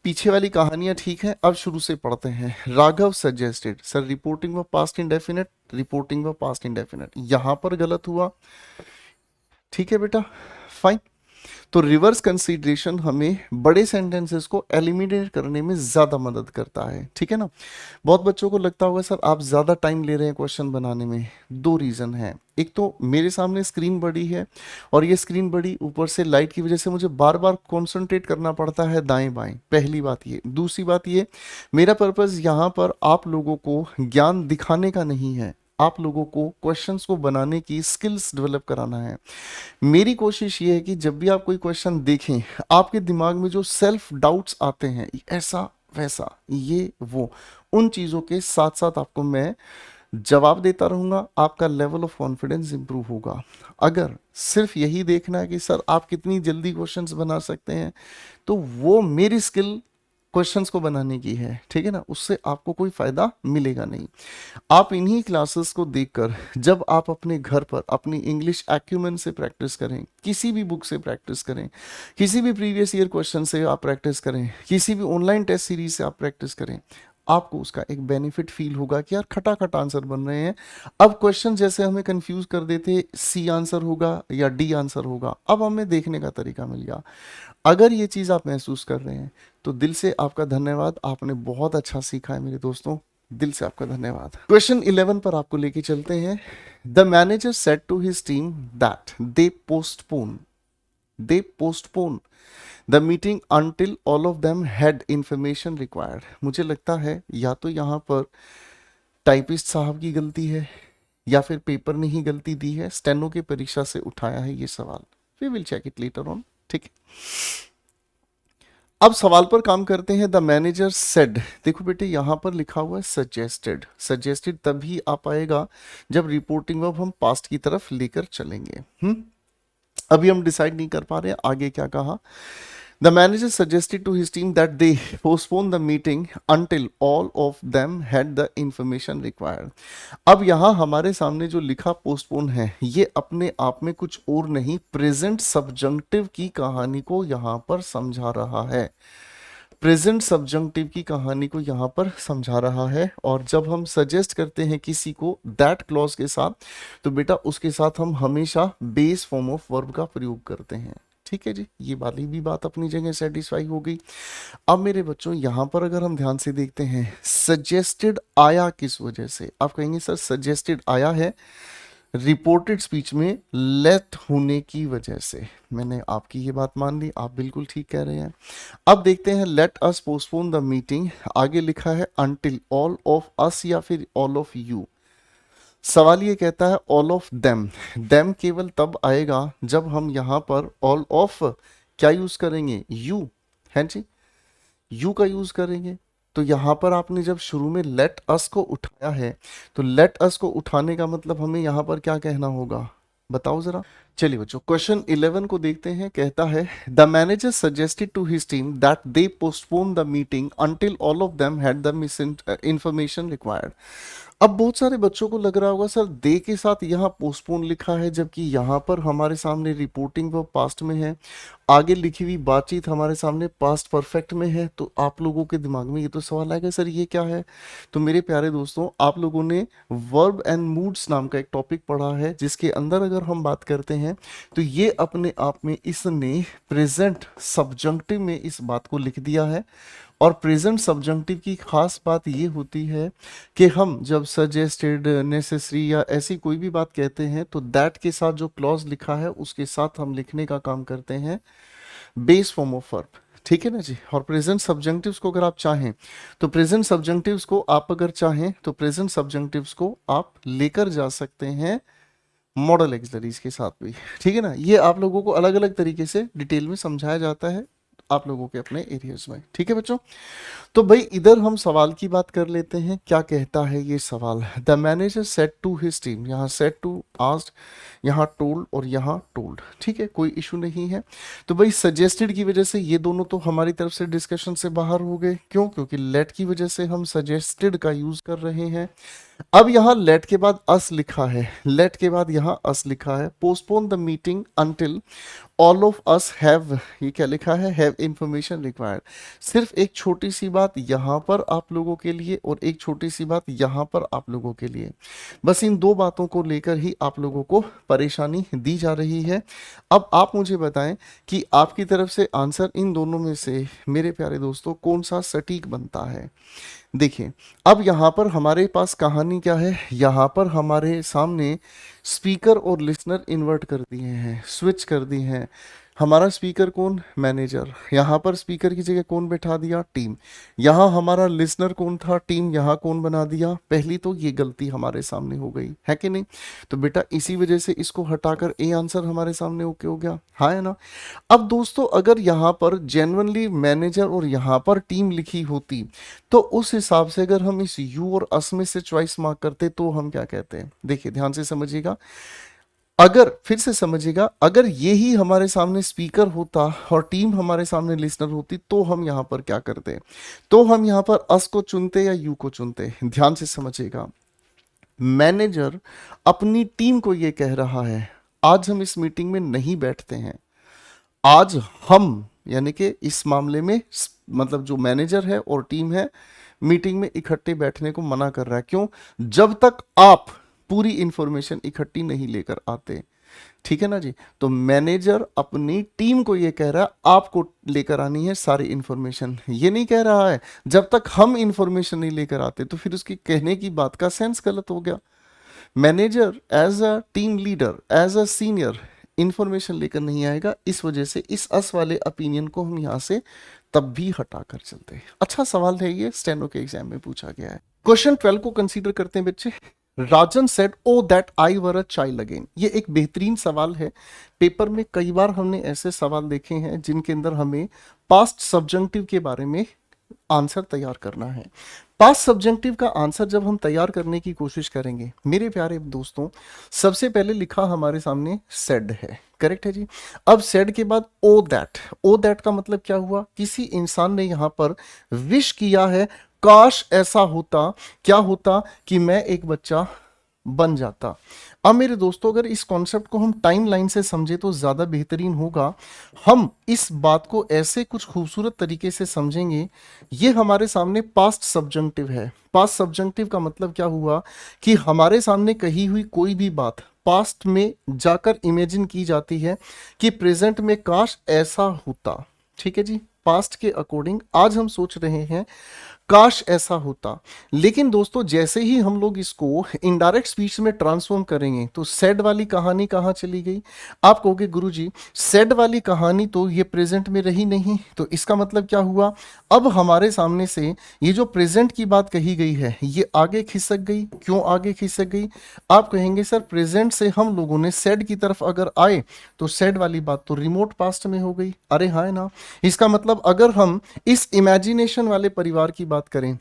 पीछे वाली कहानियां ठीक है, अब शुरू से पढ़ते हैं। राघव सजेस्टेड, सर रिपोर्टिंग व पास्ट इंडेफिनिट, रिपोर्टिंग व पास्ट इंडेफिनिट, यहां पर गलत हुआ, ठीक है बेटा, फाइन। तो रिवर्स कंसीडरेशन हमें बड़े सेंटेंसेस को एलिमिनेट करने में ज्यादा मदद करता है, ठीक है ना। बहुत बच्चों को लगता होगा सर आप ज्यादा टाइम ले रहे हैं क्वेश्चन बनाने में, दो रीजन है। एक तो मेरे सामने स्क्रीन बड़ी है, और ये स्क्रीन बड़ी, ऊपर से लाइट की वजह से मुझे बार बार कॉन्सेंट्रेट करना पड़ता है दाएं बाएं, पहली बात ये। दूसरी बात ये, मेरा पर्पस यहाँ पर आप लोगों को ज्ञान दिखाने का नहीं है, आप लोगों को क्वेश्चंस को बनाने की स्किल्स डेवलप कराना है। मेरी कोशिश ये है कि जब भी आप कोई क्वेश्चन देखें, आपके दिमाग में जो सेल्फ डाउट्स आते हैं, ऐसा वैसा ये वो, उन चीज़ों के साथ साथ आपको मैं जवाब देता रहूँगा, आपका लेवल ऑफ कॉन्फिडेंस इंप्रूव होगा। अगर सिर्फ यही देखना है कि सर आप कितनी जल्दी क्वेश्चंस बना सकते हैं, तो वो मेरी स्किल क्वेश्चंस को बनाने की है, ठीक है ना, उससे आपको कोई फायदा मिलेगा नहीं। आप इन्हीं क्लासेस को देखकर जब आप अपने घर पर अपनी इंग्लिश एक्यूमेन से प्रैक्टिस करें, किसी भी बुक से प्रैक्टिस करें, किसी भी प्रीवियस ईयर क्वेश्चन से आप प्रैक्टिस करें, किसी भी ऑनलाइन टेस्ट सीरीज से आप प्रैक्टिस करें, आपको उसका एक बेनिफिट फील होगा कि यार खटाखट आंसर बन रहे हैं। अब क्वेश्चन जैसे हमें कंफ्यूज कर देते, सी आंसर होगा या डी आंसर होगा, अब हमें देखने का तरीका मिल गया। अगर ये चीज़ आप महसूस कर रहे हैं तो दिल से आपका धन्यवाद, आपने बहुत अच्छा सीखा है मेरे दोस्तों, दिल से आपका धन्यवाद। क्वेश्चन 11 पर आपको लेके चलते हैं। The manager said to his team that they postpone the meeting until all of them had information required. मुझे लगता है या तो यहाँ पर टाइपिस्ट साहब की गलती है या फिर पेपर ने ही गलती दी है, स्टेनो की परीक्षा से उठाया है ये सवाल। We will check it later on, ठीक है। अब सवाल पर काम करते हैं। द मैनेजर सेड, देखो बेटे यहाँ पर लिखा हुआ है सजेस्टेड, सजेस्टेड तभी आ पाएगा जब रिपोर्टिंग वर्ब हम पास्ट की तरफ लेकर चलेंगे। अभी हम डिसाइड नहीं कर पा रहे हैं आगे क्या कहा। The manager suggested to his team that they postpone the meeting until all of them had the information required. अब यहाँ हमारे सामने जो लिखा पोस्टपोन है, ये अपने आप में कुछ और नहीं, प्रेजेंट सब्जंक्टिव की कहानी को यहाँ पर समझा रहा है। प्रेजेंट सब्जंक्टिव की कहानी को यहाँ पर समझा रहा है। और जब हम सजेस्ट करते हैं किसी को दैट क्लॉज के साथ, तो बेटा उसके साथ हम हमेशा बेस फॉर्म ऑफ वर्ब का प्रयोग करते हैं, ठीक है जी। ये वाली भी बात अपनी जगह सेटिस्फाई हो गई। अब मेरे बच्चों यहाँ पर अगर हम ध्यान से देखते हैं, सजेस्टेड आया किस वजह से? आप कहेंगे सर सजेस्टेड आया है रिपोर्टेड स्पीच में लेट होने की वजह से। मैंने आपकी ये बात मान ली, आप बिल्कुल ठीक कह रहे हैं। अब देखते हैं let us postpone the meeting, आगे लिखा है अंटिल ऑल ऑफ अस या फिर ऑल ऑफ यू। सवाल ये कहता है ऑल ऑफ देम, देम केवल तब आएगा जब हम यहाँ पर ऑल ऑफ क्या यूज करेंगे? यू, है जी, यू का यूज करेंगे। तो यहाँ पर आपने जब शुरू में लेट अस को उठाया है, तो लेट अस को उठाने का मतलब हमें यहाँ पर क्या कहना होगा, बताओ जरा। चलिए बच्चों क्वेश्चन 11 को देखते हैं। कहता है the manager suggested to his team that they postpone the meeting until all of them had the information required. अब बहुत सारे बच्चों को लग रहा होगा सर दे के साथ यहाँ पोस्टपोन लिखा है, जबकि यहाँ पर हमारे सामने रिपोर्टिंग वर्ब पास्ट में है, आगे लिखी हुई बातचीत हमारे सामने पास्ट परफेक्ट में है। तो आप लोगों के दिमाग में ये तो सवाल आएगा सर ये क्या है? तो मेरे प्यारे दोस्तों, आप लोगों ने वर्ब एंड मूड्स नाम का एक टॉपिक पढ़ा है, जिसके अंदर अगर हम बात करते हैं तो ये अपने आप में इसने प्रेजेंट सब्जंक्टिव में इस बात को लिख दिया है। और प्रेजेंट सब्जंक्टिव की खास बात ये होती है कि हम जब सजेस्टेड, नेसेसरी या ऐसी कोई भी बात कहते हैं, तो दैट के साथ जो क्लॉज लिखा है उसके साथ हम लिखने का काम करते हैं बेस फॉर्म ऑफ वर्ब, ठीक है ना जी। और प्रेजेंट सब्जंक्टिव्स को अगर आप चाहें तो प्रेजेंट सब्जंक्टिव्स को आप अगर चाहें तो प्रेजेंट सब्जंक्टिव्स को आप लेकर जा सकते हैं मॉडल एक्सलरीज के साथ भी, ठीक है ना। ये आप लोगों को अलग अलग तरीके से डिटेल में समझाया जाता है आप लोगों के अपने एरियाज में, ठीक है बच्चों। तो भाई इधर हम सवाल की बात कर लेते हैं। क्या कहता है ये सवाल? The manager said to his team, यहाँ सेड टू, आस्क्ड, यहाँ टोल्ड और यहाँ टोल्ड, ठीक है, कोई इशू नहीं है। तो भाई सजेस्टेड की वजह से ये दोनों तो हमारी तरफ से डिस्कशन से बाहर हो गए। क्यों? क्योंकि लेट की वजह से हम सजेस्टेड का यूज कर रहे हैं। अब यहाँ लेट के बाद अस लिखा है, लेट के बाद यहाँ अस लिखा है। Postpone the meeting until all of us have, ये क्या लिखा है? Have information required. सिर्फ एक छोटी सी बात यहाँ पर आप लोगों के लिए और एक छोटी सी बात यहाँ पर आप लोगों के लिए, बस इन दो बातों को लेकर ही आप लोगों को परेशानी दी जा रही है। अब आप मुझे बताएं कि आपकी तरफ से आंसर इन दोनों में से मेरे प्यारे दोस्तों कौन सा सटीक बनता है? देखिए अब यहाँ पर हमारे पास कहानी क्या है, यहाँ पर हमारे सामने स्पीकर और लिसनर इन्वर्ट कर दिए हैं, स्विच कर दिए हैं। हमारा स्पीकर कौन? मैनेजर। यहाँ पर स्पीकर की जगह कौन बैठा दिया? टीम। यहाँ हमारा लिसनर कौन था? टीम। यहाँ कौन बना दिया? पहली तो ये गलती हमारे सामने हो गई है कि नहीं? तो बेटा इसी वजह से इसको हटाकर ए आंसर हमारे सामने ओके हो गया, हाँ है ना। अब दोस्तों अगर यहाँ पर जेन्युइनली मैनेजर और यहाँ पर टीम लिखी होती, तो उस हिसाब से अगर हम इस यू और अस में से चॉइस मार्क करते तो हम क्या कहते हैं? देखिए ध्यान से समझिएगा। अगर फिर से समझिएगा, अगर यही हमारे सामने स्पीकर होता और टीम हमारे सामने लिसनर होती तो हम यहां पर क्या करते? तो हम यहां पर अस को चुनते या यू को चुनते? ध्यान से समझिएगा, मैनेजर अपनी टीम को यह कह रहा है आज हम इस मीटिंग में नहीं बैठते हैं, आज हम यानी कि इस मामले में मतलब जो मैनेजर है और टीम है मीटिंग में इकट्ठे बैठने को मना कर रहा है। क्यों? जब तक आप पूरी इंफॉर्मेशन इकट्ठी नहीं लेकर आते। ठीक है ना जी? तो मैनेजर अपनी टीम को यह कह रहा है आपको लेकर आनी है सारी इंफॉर्मेशन। ये नहीं कह रहा है जब तक हम इंफॉर्मेशन नहीं लेकर आते, तो फिर उसकी कहने की बात का सेंस गलत हो गया। Manager as a team leader, as a senior information लेकर नहीं आएगा, इस वजह से इस अस वाले ओपिनियन को हम यहां से तब भी हटा कर चलते हैं। अच्छा सवाल है ये, स्टेनो के एग्जाम में पूछा गया है। क्वेश्चन 12 को कंसीडर करते हैं बच्चे। Rajan said O that I were a child again. ये एक बेहतरीन सवाल है। पेपर में कई बार हमने ऐसे सवाल देखे हैं जिनके अंदर हमें पास्ट सब्जेक्टिव के बारे में आंसर तैयार करना है। पास्ट सब्जेक्टिव का आंसर जब हम तैयार करने की कोशिश करेंगे मेरे प्यारे दोस्तों, सबसे पहले लिखा हमारे सामने सेड है, करेक्ट है जी। अब सेड के बाद ओ दैट, ओ दैट का मतलब क्या हुआ? किसी इंसान ने यहां पर विश किया है काश ऐसा होता, क्या होता कि मैं एक बच्चा बन जाता। अब मेरे दोस्तों अगर इस कॉन्सेप्ट को हम टाइम लाइन से समझे तो ज्यादा बेहतरीन होगा। हम इस बात को ऐसे कुछ खूबसूरत तरीके से समझेंगे, ये हमारे सामने पास्ट सब्जेक्टिव है। पास्ट सब्जेक्टिव का मतलब क्या हुआ कि हमारे सामने कही हुई कोई भी बात पास्ट में जाकर इमेजिन की जाती है कि प्रेजेंट में काश ऐसा होता। ठीक है जी, पास्ट के अकॉर्डिंग आज हम सोच रहे हैं काश ऐसा होता। लेकिन दोस्तों जैसे ही हम लोग इसको इनडायरेक्ट स्पीच में ट्रांसफॉर्म करेंगे तो सेड वाली कहानी कहाँ चली गई? आप कहोगे गुरुजी सेड वाली कहानी तो ये प्रेजेंट में रही नहीं, तो इसका मतलब क्या हुआ? अब हमारे सामने से ये जो प्रेजेंट की बात कही गई है ये आगे खिसक गई। क्यों आगे खिसक गई? आप कहेंगे सर प्रेजेंट से हम लोगों ने सेड की तरफ अगर आए तो सेड वाली बात तो रिमोट पास्ट में हो गई। अरे हाँ ना, इसका मतलब अगर हम इस इमेजिनेशन वाले परिवार की बात करें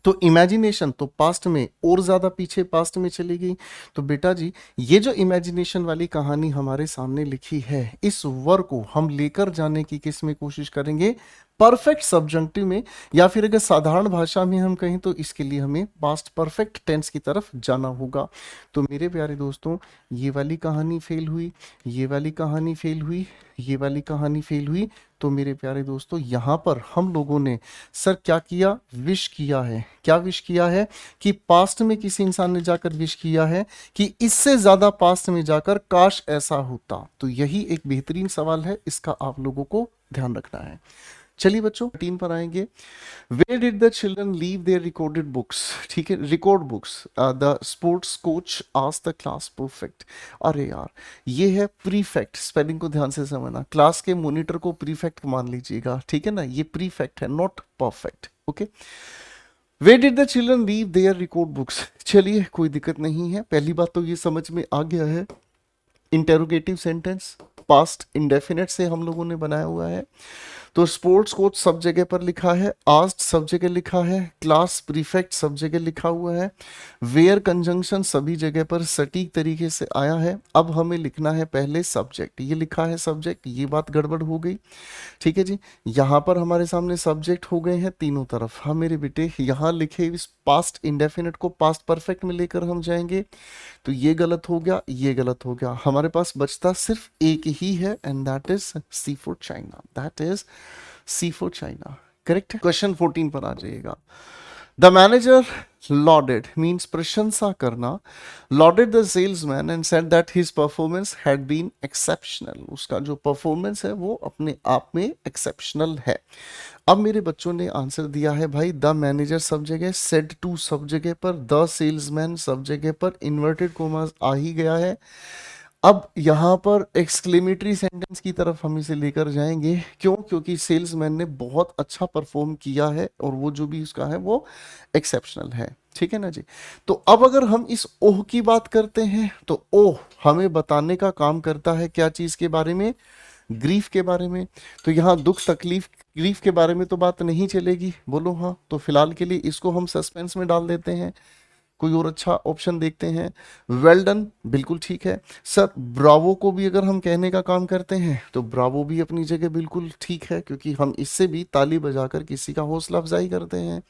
तो इमेजिनेशन तो पास्ट में और ज्यादा पीछे पास्ट में चली गई। तो बेटा जी ये जो इमेजिनेशन वाली कहानी हमारे सामने लिखी है इस वर को हम लेकर जाने की किस में कोशिश करेंगे? परफेक्ट सब्जेक्टिव में, या फिर अगर साधारण भाषा में हम कहें तो इसके लिए हमें पास्ट परफेक्ट टेंस की तरफ जाना होगा। तो मेरे प्यारे दोस्तों ये वाली कहानी फेल हुई, ये वाली कहानी फेल हुई, ये वाली कहानी फेल हुई। तो मेरे प्यारे दोस्तों यहां पर हम लोगों ने सर क्या किया? विश किया है। क्या विश किया है? कि पास्ट में किसी इंसान ने जाकर विश किया है कि इससे ज्यादा पास्ट में जाकर काश ऐसा होता। तो यही एक बेहतरीन सवाल है, इसका आप लोगों को ध्यान रखना है। चलिए बच्चों 3 पर आएंगे। Where did the children leave their recorded books? ठीक है, record books. The sports coach asked the class perfect. अरे यार ये है प्रीफेक्ट, स्पेलिंग को ध्यान से समझना। क्लास के मॉनिटर को प्रीफेक्ट मान लीजिएगा, ठीक है ना, ये प्रीफेक्ट है not perfect. Okay, where did the children leave their record books? चलिए कोई दिक्कत नहीं है, पहली बात तो ये समझ में आ गया है इंटेरोगेटिव सेंटेंस पास्ट इंडेफिनेट से हम लोगों ने बनाया हुआ है। तो स्पोर्ट्स कोच सब जगह पर लिखा है, आस्क्ड सब जगह लिखा है, क्लास प्रीफेक्ट सब जगह लिखा हुआ है, वेयर कंजंक्शन सभी जगह पर सटीक तरीके से आया है। अब हमें लिखना है पहले सब्जेक्ट। ये लिखा है सब्जेक्ट, ये बात गड़बड़ हो गई। ठीक है जी, यहाँ पर हमारे सामने सब्जेक्ट हो गए हैं तीनों तरफ। हाँ मेरे बेटे यहाँ लिखे इस पास्ट इंडेफिनिट को पास्ट परफेक्ट में लेकर हम जाएंगे, तो ये गलत हो गया, ये गलत हो गया। हमारे पास बचता सिर्फ एक ही है and that is C for China. That is C for China, correct. Question 14 पर आ जाइएगा। द मैनेजर lauded means प्रशंसा करना, lauded the salesman and said that his performance had been exceptional। उसका जो परफॉर्मेंस है वो अपने आप में एक्सेप्शनल है। अब मेरे बच्चों ने आंसर दिया है भाई द मैनेजर सब जगह, सेड टू सब जगह पर, द सेल्समैन सब जगह पर, इन्वर्टेड कोमास आ ही गया है। अब यहाँ पर एक्सक्लेमेटरी सेंटेंस की तरफ हम इसे लेकर जाएंगे। क्यों? क्योंकि सेल्समैन ने बहुत अच्छा परफॉर्म किया है और वो जो भी उसका है वो एक्सेप्शनल है। ठीक है ना जी। तो अब अगर हम इस ओह की बात करते हैं तो ओह हमें बताने का काम करता है क्या चीज के बारे में? ग्रीफ के बारे में। तो यहाँ दुख तकलीफ ग्रीफ के बारे में तो बात नहीं चलेगी, बोलो हाँ। तो फिलहाल के लिए इसको हम सस्पेंस में डाल देते हैं। कोई और अच्छा ऑप्शन देखते हैं। वेल डन बिल्कुल ठीक है। सर ब्रावो को भी अगर हम कहने का काम करते हैं तो ब्रावो भी अपनी जगह बिल्कुल ठीक है, क्योंकि हम इससे भी ताली बजाकर किसी का हौसला अफजाई करते हैं।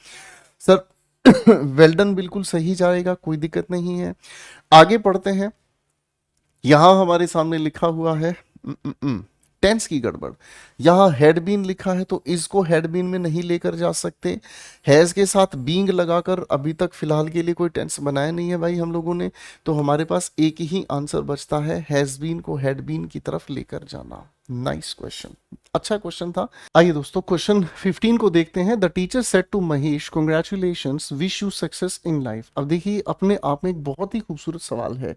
सर वेल डन बिल्कुल सही जाएगा, कोई दिक्कत नहीं है। आगे पढ़ते हैं। यहां हमारे सामने लिखा हुआ है टेंस की गड़बड़। यहां हैड बीन लिखा है तो इसको हैड बीन में नहीं लेकर जा सकते। हैज के साथ बींग लगाकर अभी तक फिलहाल के लिए कोई टेंस बनाया नहीं है भाई हम लोगों ने, तो हमारे पास एक ही आंसर बचता है, हैज बीन को हैड बीन की तरफ लेकर जाना। नाइस क्वेश्चन, अच्छा क्वेश्चन था। आइए दोस्तों क्वेश्चन 15 को देखते हैं। The teacher said to Mahesh congratulations, wish you success in life. अब देखिए अपने आप में एक बहुत ही खूबसूरत सवाल है।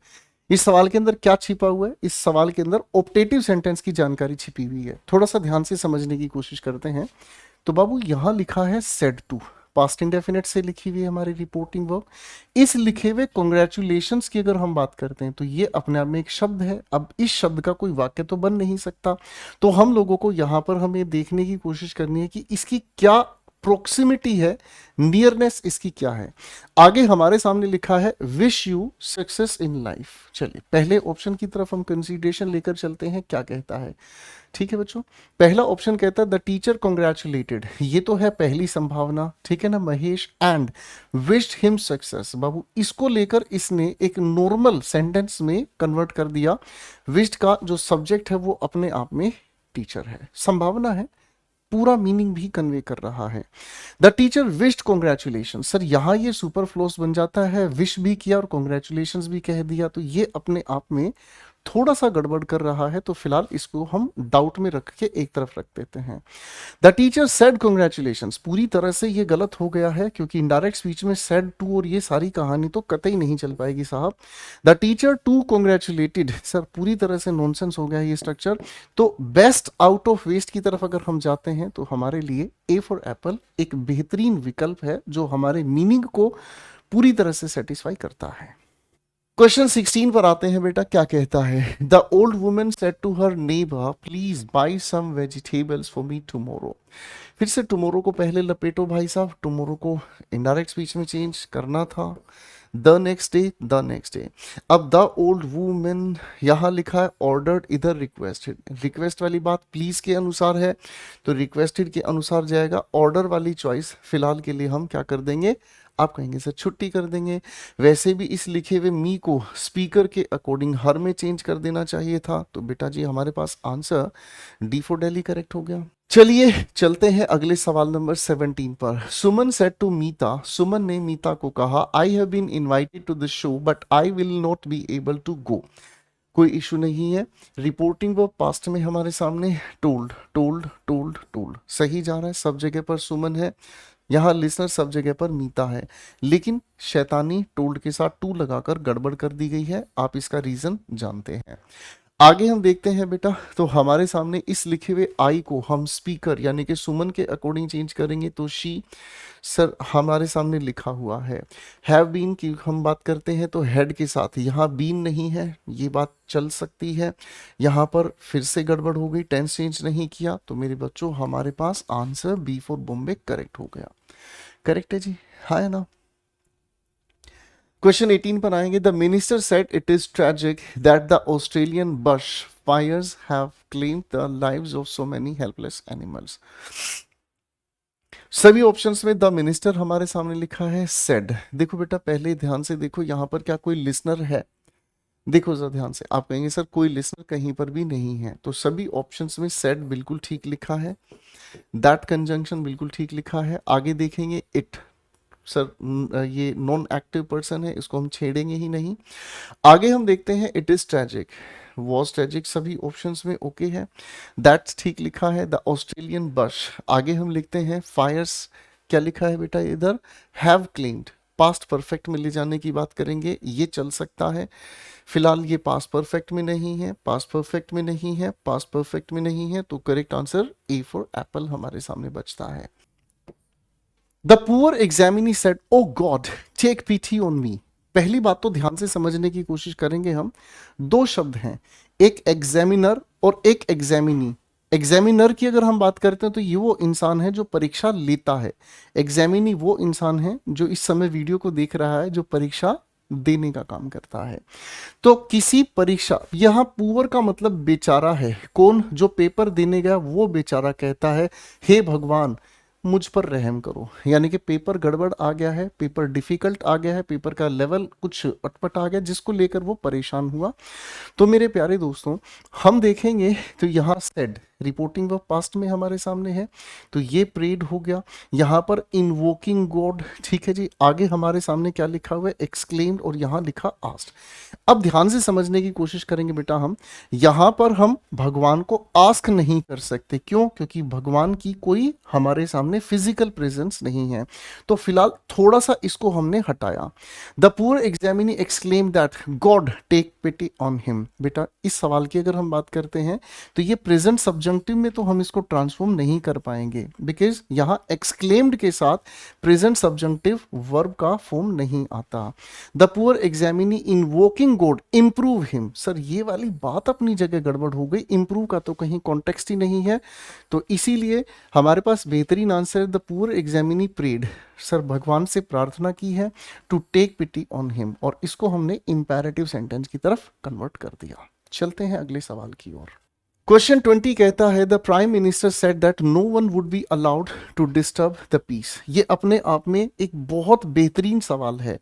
इस सवाल के अंदर क्या छिपा हुआ है? इस सवाल के अंदर ऑप्टेटिव सेंटेंस की जानकारी छिपी हुई है। थोड़ा सा ध्यान से समझने की कोशिश करते हैं। तो बाबू यहां लिखा है सेड टू, पास्ट इंडेफिनिट से लिखी हुई है हमारी रिपोर्टिंग वर्ब। इस लिखे हुए कॉन्ग्रेचुलेशंस की अगर हम बात करते हैं तो ये अपने आप में एक शब्द है। अब इस शब्द का कोई वाक्य तो बन नहीं सकता, तो हम लोगों को यहां पर हमें देखने की कोशिश करनी है कि इसकी क्या प्रोक्सिमिटी है, नियरनेस इसकी क्या है। आगे हमारे सामने लिखा है wish you success in life. चलिए पहले ऑप्शन की तरफ हम कंसीडरेशन लेकर चलते हैं, क्या कहता है। ठीक है बच्चों, पहला ऑप्शन कहता है द टीचर कॉन्ग्रेचुलेटेड, ये तो है पहली संभावना, ठीक है ना Mahesh, and wished him success. बाबू इसको लेकर इसने एक नॉर्मल सेंटेंस में कन्वर्ट कर दिया। विश्ड का जो सब्जेक्ट है वो अपने आप में टीचर है, संभावना है, पूरा मीनिंग भी कन्वे कर रहा है। The teacher wished congratulation, sir यहां ये सुपर फ्लोस बन जाता है, विश भी किया और कॉन्ग्रेचुलेशन भी कह दिया, तो ये अपने आप में थोड़ा सा गड़बड़ कर रहा है, तो फिलहाल इसको हम डाउट में रख के एक तरफ रख देते हैं। द टीचर सेड कॉन्ग्रेचुलेशंस, पूरी तरह से ये गलत हो गया है, क्योंकि इनडायरेक्ट स्पीच में सेड टू और ये सारी कहानी तो कतई नहीं चल पाएगी साहब। The teacher to congratulated, sir पूरी तरह से नॉनसेंस हो गया ये स्ट्रक्चर। तो बेस्ट आउट ऑफ वेस्ट की तरफ अगर हम जाते हैं तो हमारे लिए ए फॉर एप्पल एक बेहतरीन विकल्प है, जो हमारे मीनिंग को पूरी तरह से सेटिस्फाई करता है। क्वेश्चन 16 पर आते हैं बेटा, क्या कहता है। The old woman said to her neighbour please buy some vegetables for me tomorrow. फिर से टुमारो को पहले लपेटो भाई साहब, टुमारो को इनडायरेक्ट स्पीच में चेंज करना था। The next day, the next day. अब द ओल्ड वुमन यहां लिखा है ऑर्डर्ड, इधर रिक्वेस्टेड। रिक्वेस्ट वाली बात प्लीज के अनुसार है तो रिक्वेस्टेड के अनुसार जाएगा। ऑर्डर वाली चॉइस फिलहाल के लिए हम क्या कर देंगे, आप कहेंगे सर छुट्टी कर देंगे। वैसे भी इस लिखे हुए मी को स्पीकर के अकॉर्डिंग हर में चेंज कर देना चाहिए था, तो बेटा जी हमारे पास answer D for Delhi correct हो गया। चलिए चलते हैं अगले सवाल नंबर 17 पर। सुमन सेड टू मीता, सुमन ने मीता को कहा I have been invited to the show but I will not be able to go. कोई इशू नहीं है। रिपोर्टिंग वो पास्ट में हमारे सामने टोल्ड टोल्ड टोल्ड टोल्ड सही जा रहा है, सब जगह पर सुमन है, यहाँ लिसनर सब जगह पर मीता है, लेकिन शैतानी टोल्ड के साथ टू लगाकर गड़बड़ कर दी गई है। आप इसका रीजन जानते हैं। आगे हम देखते हैं बेटा, तो हमारे सामने इस लिखे हुए आई को हम स्पीकर यानी कि सुमन के अकॉर्डिंग चेंज करेंगे तो शी। सर हमारे सामने लिखा हुआ है हैव बीन की हम बात करते हैं तो हेड के साथ यहाँ बीन नहीं है, ये बात चल सकती है। यहाँ पर फिर से गड़बड़ हो गई, टेंस चेंज नहीं किया, तो मेरे बच्चों हमारे पास answer B for Bombay correct हो गया। करेक्ट है जी, हाँ है ना। क्वेश्चन 18 पर आएंगे। The minister said it is tragic that the Australian bush fires have claimed the lives of so many helpless animals. सभी ऑप्शंस में द मिनिस्टर हमारे सामने लिखा है सेड। देखो बेटा पहले ध्यान से देखो, यहां पर क्या कोई लिसनर है? देखो जरा ध्यान से, आप कहेंगे सर कोई लिसनर कहीं पर भी नहीं है, तो सभी ऑप्शंस में सेड बिल्कुल ठीक लिखा है, दैट कंजंक्शन बिल्कुल ठीक लिखा है। आगे देखेंगे इट, सर ये नॉन एक्टिव पर्सन है, इसको हम छेड़ेंगे ही नहीं। आगे हम देखते हैं it is tragic, was tragic सभी ऑप्शंस में ओके है, दैट्स ठीक लिखा है। द ऑस्ट्रेलियन बुश, आगे हम लिखते हैं फायर्स, क्या लिखा है बेटा इधर, हैव क्लेम्ड, पास्ट परफेक्ट में ले जाने की बात करेंगे, ये चल सकता है। फिलहाल ये पास्ट परफेक्ट में नहीं है, पास्ट परफेक्ट में नहीं है, पास्ट परफेक्ट में नहीं है, तो correct answer A for apple हमारे सामने बचता है। The poor examinee said oh God take pity on me. पहली बात तो ध्यान से समझने की कोशिश करेंगे हम, दो शब्द हैं, एक एग्जामिनर और एक एग्जामिनी। एग्जामिनर की अगर हम बात करते हैं तो ये वो इंसान है जो परीक्षा लेता है। एग्जामिनी वो इंसान है जो इस समय वीडियो को देख रहा है, जो परीक्षा देने का काम करता है। तो किसी परीक्षा, यहाँ पुअर का मतलब बेचारा है। कौन? जो पेपर देने गया वो बेचारा कहता है हे भगवान मुझ पर रहम करो। यानी कि पेपर गड़बड़ आ गया है, पेपर डिफिकल्ट आ गया है, पेपर का लेवल कुछ अटपट आ गया, जिसको लेकर वो परेशान हुआ। तो मेरे प्यारे दोस्तों, हम देखेंगे तो यहाँ सेड रिपोर्टिंग ऑफ पास्ट में हमारे सामने है, तो ये प्रेड हो गया। यहाँ पर इन्वोकिंग गॉड, ठीक है जी। आगे हमारे सामने क्या लिखा हुआ है? एक्सक्लेम्ड, और यहाँ लिखा आस्क्ड। अब ध्यान से समझने की कोशिश करेंगे बेटा। हम यहाँ पर हम भगवान को आस्क नहीं कर सकते। क्यों? क्योंकि भगवान की कोई हमारे सामने फिजिकल प्रेजेंस नहीं है। तो फिलहाल थोड़ा सा इसको हमने हटाया। The poor examinee exclaim that God take pity on him. बेटा इस सवाल की अगर हम बात करते हैं तो ये प्रेजेंट सब्जंक्टिव में तो हम इसको ट्रांसफॉर्म नहीं कर पाएंगे, बिकॉज यहाँ एक्सक्लेम्ड के साथ प्रेजेंट सब्जंक्टिव वर्ब का फॉर्म नहीं आता। The poor examinee invoking God improve him. Sir ये वाली बात अपनी जगह गड़बड़ हो गई, इंप्रूव का तो कहीं कॉन्टेक्स्ट ही नहीं है, तो इसीलिए हमारे पास बेहतरीन आंसर है the poor examinee prayed. Sir भगवान से प्रार्थना की है to take pity on him, और इसको हमने इंपैरेटिव सेंटेंस की तरफ कन्वर्ट कर दिया। चलते हैं अगले सवाल की ओर। क्वेश्चन 20 कहता है the prime minister said that no one would be allowed to disturb the peace. ये अपने आप में एक बहुत बेहतरीन सवाल है।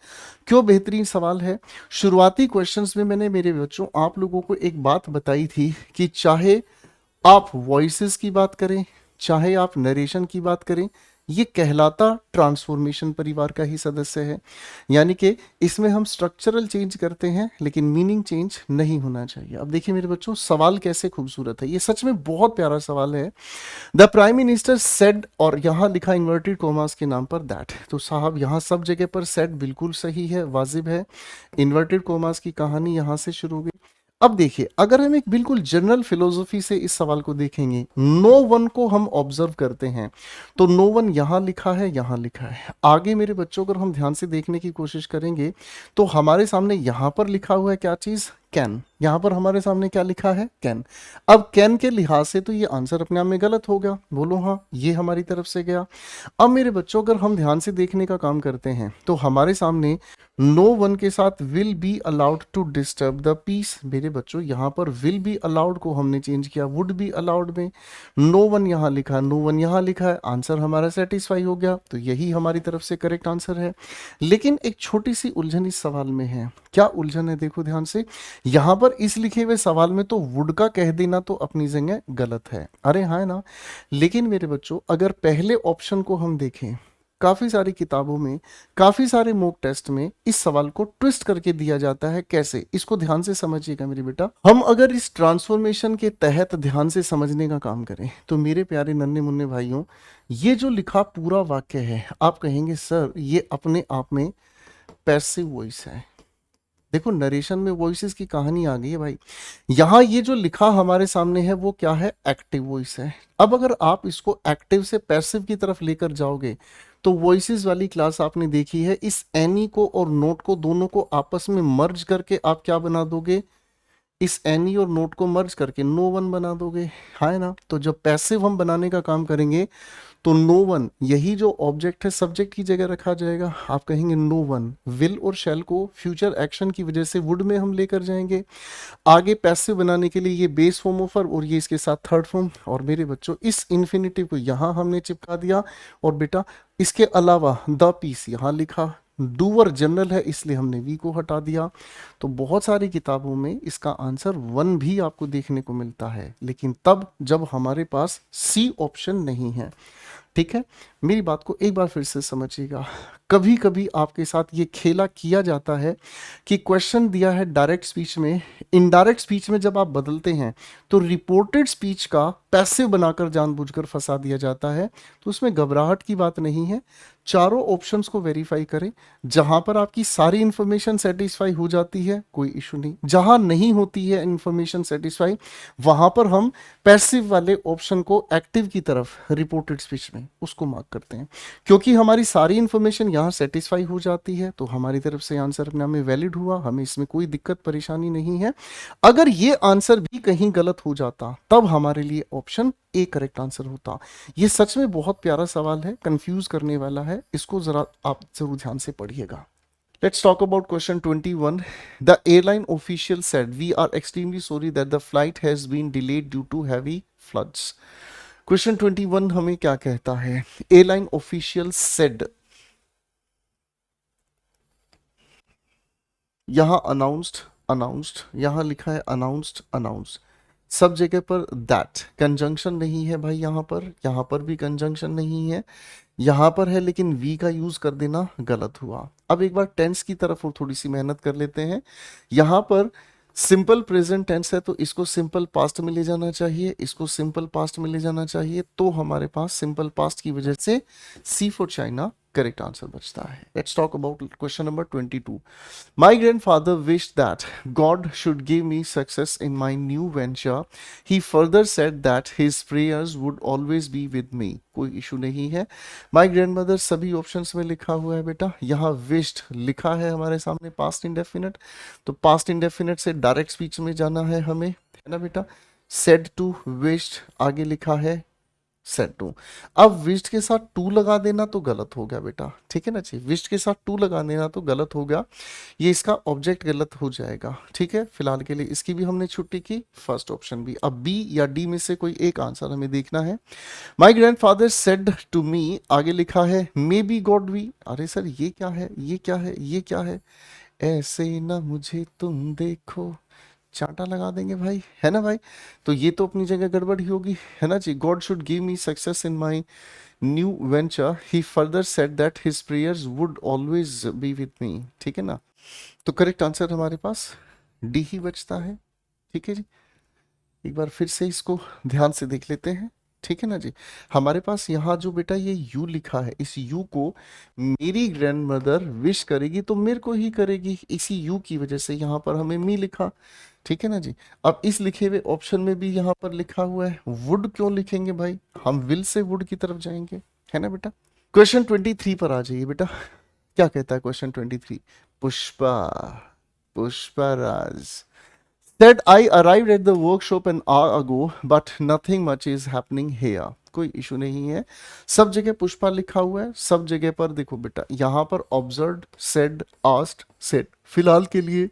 क्यों बेहतरीन सवाल है? शुरुआती क्वेश्चंस में मैंने मेरे बच्चों आप लोगों को एक बात बताई थी कि चाहे आप वॉइसेस की बात करें, चाहे आप नरेशन की बात करें, ये कहलाता ट्रांसफॉर्मेशन परिवार का ही सदस्य है। यानी कि इसमें हम स्ट्रक्चरल चेंज करते हैं लेकिन मीनिंग चेंज नहीं होना चाहिए। अब देखिए मेरे बच्चों सवाल कैसे खूबसूरत है, ये सच में बहुत प्यारा सवाल है। द प्राइम मिनिस्टर सेड, और यहाँ लिखा इन्वर्टेड कोमास के नाम पर दैट। तो साहब यहाँ सब जगह पर सेड बिल्कुल सही है, वाजिब है। इन्वर्टेड कोमास की कहानी यहाँ से शुरू हो गई। अब देखिए अगर हम एक बिल्कुल जनरल फिलोसफी से इस सवाल को देखेंगे, नो वन को हम ऑब्जर्व करते हैं, तो नो वन यहां लिखा है, यहां लिखा है। आगे मेरे बच्चों अगर हम ध्यान से देखने की कोशिश करेंगे तो हमारे सामने यहां पर लिखा हुआ है क्या चीज? कैन। यहां पर हमारे सामने क्या लिखा है? कैन। अब कैन के लिहाज से तो ये आंसर अपने आप में गलत हो गया, बोलो हाँ, ये हमारी तरफ से गया। अब मेरे बच्चों अगर हम ध्यान से देखने का काम करते हैं तो हमारे सामने नो वन के साथ will be allowed to disturb the peace. मेरे बच्चों यहाँ पर विल बी अलाउड को हमने चेंज किया वुड बी अलाउड में। नो वन यहाँ लिखा है, नो वन यहाँ लिखा है, आंसर हमारा सेटिस्फाई हो गया, तो यही हमारी तरफ से करेक्ट आंसर है। लेकिन एक छोटी सी उलझन इस सवाल में है। क्या उलझन है? देखो ध्यान से, यहाँ पर इस लिखे हुए सवाल में तो वुड का कह देना तो अपनी जगह गलत है, अरे हाँ ना। लेकिन मेरे बच्चों अगर पहले ऑप्शन को हम देखें, काफी सारी किताबों में, काफी सारे मॉक टेस्ट में इस सवाल को ट्विस्ट करके दिया जाता है। कैसे? इसको ध्यान से समझिएगा मेरे बेटा। हम अगर इस ट्रांसफॉर्मेशन के तहत ध्यान से समझने का काम करें तो मेरे प्यारे नन्हे मुन्ने भाइयों, ये जो लिखा पूरा वाक्य है, आप कहेंगे सर ये अपने आप में पैसिव वॉइस है। देखो नरेशन में वॉइसेस की कहानी आ गई है भाई। यहाँ ये जो लिखा हमारे सामने है वो क्या है? एक्टिव वॉइस है। अब अगर आप इसको एक्टिव से पैसिव की तरफ लेकर जाओगे तो वॉइसेस वाली क्लास आपने देखी है, इस एनी को और नोट को दोनों को आपस में मर्ज करके आप क्या बना दोगे? इस एनी और नोट को मर्ज करके नो वन बना दोगे, है ना। तो जब पैसिव हम बनाने का काम करेंगे तो नो वन, यही जो ऑब्जेक्ट है सब्जेक्ट की जगह रखा जाएगा। आप कहेंगे नो वन, विल और शैल को फ्यूचर एक्शन की वजह से वुड में हम लेकर जाएंगे। आगे पैसिव बनाने के लिए ये बेस फॉर्म ऑफ और ये इसके साथ थर्ड फॉर्म, और मेरे बच्चों इस इन्फिनिटिव को यहाँ हमने चिपका दिया। और बेटा इसके अलावा द पीस यहाँ लिखा, डूअर जनरल है इसलिए हमने वी को हटा दिया। तो बहुत सारी किताबों में इसका आंसर वन भी आपको देखने को मिलता है, लेकिन तब जब हमारे पास सी ऑप्शन नहीं है। ठीक है, मेरी बात को एक बार फिर से समझिएगा। कभी कभी आपके साथ ये खेला किया जाता है कि क्वेश्चन दिया है डायरेक्ट स्पीच में, इनडायरेक्ट स्पीच में जब आप बदलते हैं तो रिपोर्टेड स्पीच का पैसिव बनाकर जानबूझकर फंसा दिया जाता है। तो उसमें घबराहट की बात नहीं है। चारों ऑप्शंस को वेरीफाई करें, जहां पर आपकी सारी इंफॉर्मेशन सेटिस्फाई हो जाती है कोई इशू नहीं, जहां नहीं होती है इंफॉर्मेशन सेटिस्फाई वहां पर हम पैसिव वाले ऑप्शन को एक्टिव की तरफ रिपोर्टेड स्पीच में उसको मार्क करते हैं। क्योंकि हमारी सारी इंफॉर्मेशन यहाँ सेटिस्फाई हो जाती है तो हमारी तरफ से आंसर अपने आप में वैलिड हुआ, हमें इसमें कोई दिक्कत परेशानी नहीं है। अगर ये आंसर भी कहीं गलत हो जाता तब हमारे लिए ऑप्शन ए करेक्ट आंसर होता। ये सच में बहुत प्यारा सवाल है, कंफ्यूज करने वाला है, इसको जरा आप जरूर ध्यान से पढ़िएगा। Let's talk about question 21. The airline official said, "We are extremely sorry that the flight has been delayed due to heavy floods." Question 21 हमें क्या कहता है? Airline official said, यहाँ announced, यहाँ लिखा है announced, सब जगह पर that, कंजंक्शन नहीं है भाई, यहाँ पर भी कंजंक्शन नहीं है, यहाँ पर है लेकिन वी का यूज कर देना गलत हुआ। अब एक बार टेंस की तरफ और थोड़ी सी मेहनत कर लेते हैं। यहाँ पर सिंपल प्रेजेंट टेंस है तो इसको सिंपल पास्ट में ले जाना चाहिए, इसको सिंपल पास्ट में ले जाना चाहिए, तो हमारे पास सिंपल पास्ट की वजह से सी फॉर चाइना करेक्ट आंसर बचता है। Let's talk about question number 22. My grandfather wished that God should give me success in my new venture. He further said that his prayers would always be with me. कोई issue नहीं है। My grandmother सभी options में लिखा हुआ है बेटा, यहाँ wished लिखा है हमारे सामने पास्ट इंडेफिनिट, तो पास्ट इंडेफिनिट से डायरेक्ट स्पीच में जाना है हमें, है ना बेटा। said to wished आगे लिखा है सेट टू। अब विश्ड के साथ टू लगा देना तो गलत हो गया बेटा, ठीक है ना जी, विश्ड के साथ टू लगा देना तो गलत हो गया, ये इसका ऑब्जेक्ट गलत हो जाएगा, ठीक है। फिलहाल के लिए इसकी भी हमने छुट्टी की, फर्स्ट ऑप्शन भी। अब बी या डी में से कोई एक आंसर हमें देखना है। My grandfather said to me, आगे लिखा है मे बी गॉड वी। अरे सर ये क्या है, ये क्या है, ये क्या है, ऐसे ना मुझे तुम देखो, चांटा लगा देंगे भाई, है ना भाई। तो ये तो अपनी जगह गड़बड़ ही होगी, है ना जी। God should give me success in my new venture, he further said that his prayers would always be with me, ठीक है ना। तो करेक्ट आंसर हमारे पास डी ही बचता है, ठीक है जी। एक बार फिर से इसको ध्यान से देख लेते हैं, ठीक है ना जी। हमारे पास यहाँ जो बेटा ये यू लिखा है, इस यू को मेरी ग्रैंडमदर विश करेगी तो मेरे को ही करेगी, इसी यू की वजह से यहाँ पर हमें मी लिखा, ठीक है ना जी। अब इस लिखे हुए ऑप्शन में भी यहाँ पर लिखा हुआ है वुड, क्यों लिखेंगे भाई, हम विल से वुड की तरफ जाएंगे, है ना बेटा। क्वेश्चन 23 पर आ जाइए बेटा, क्या कहता है question 23। Pushpa Raj said, I arrived at the workshop an hour ago, but nothing much is happening here. कोई इशू नहीं है, सब जगह पुष्पा लिखा हुआ है, सब जगह पर देखो बेटा, यहाँ पर ऑब्जर्व्ड, सेड, आस्क्ड, सेड। फिलहाल के लिए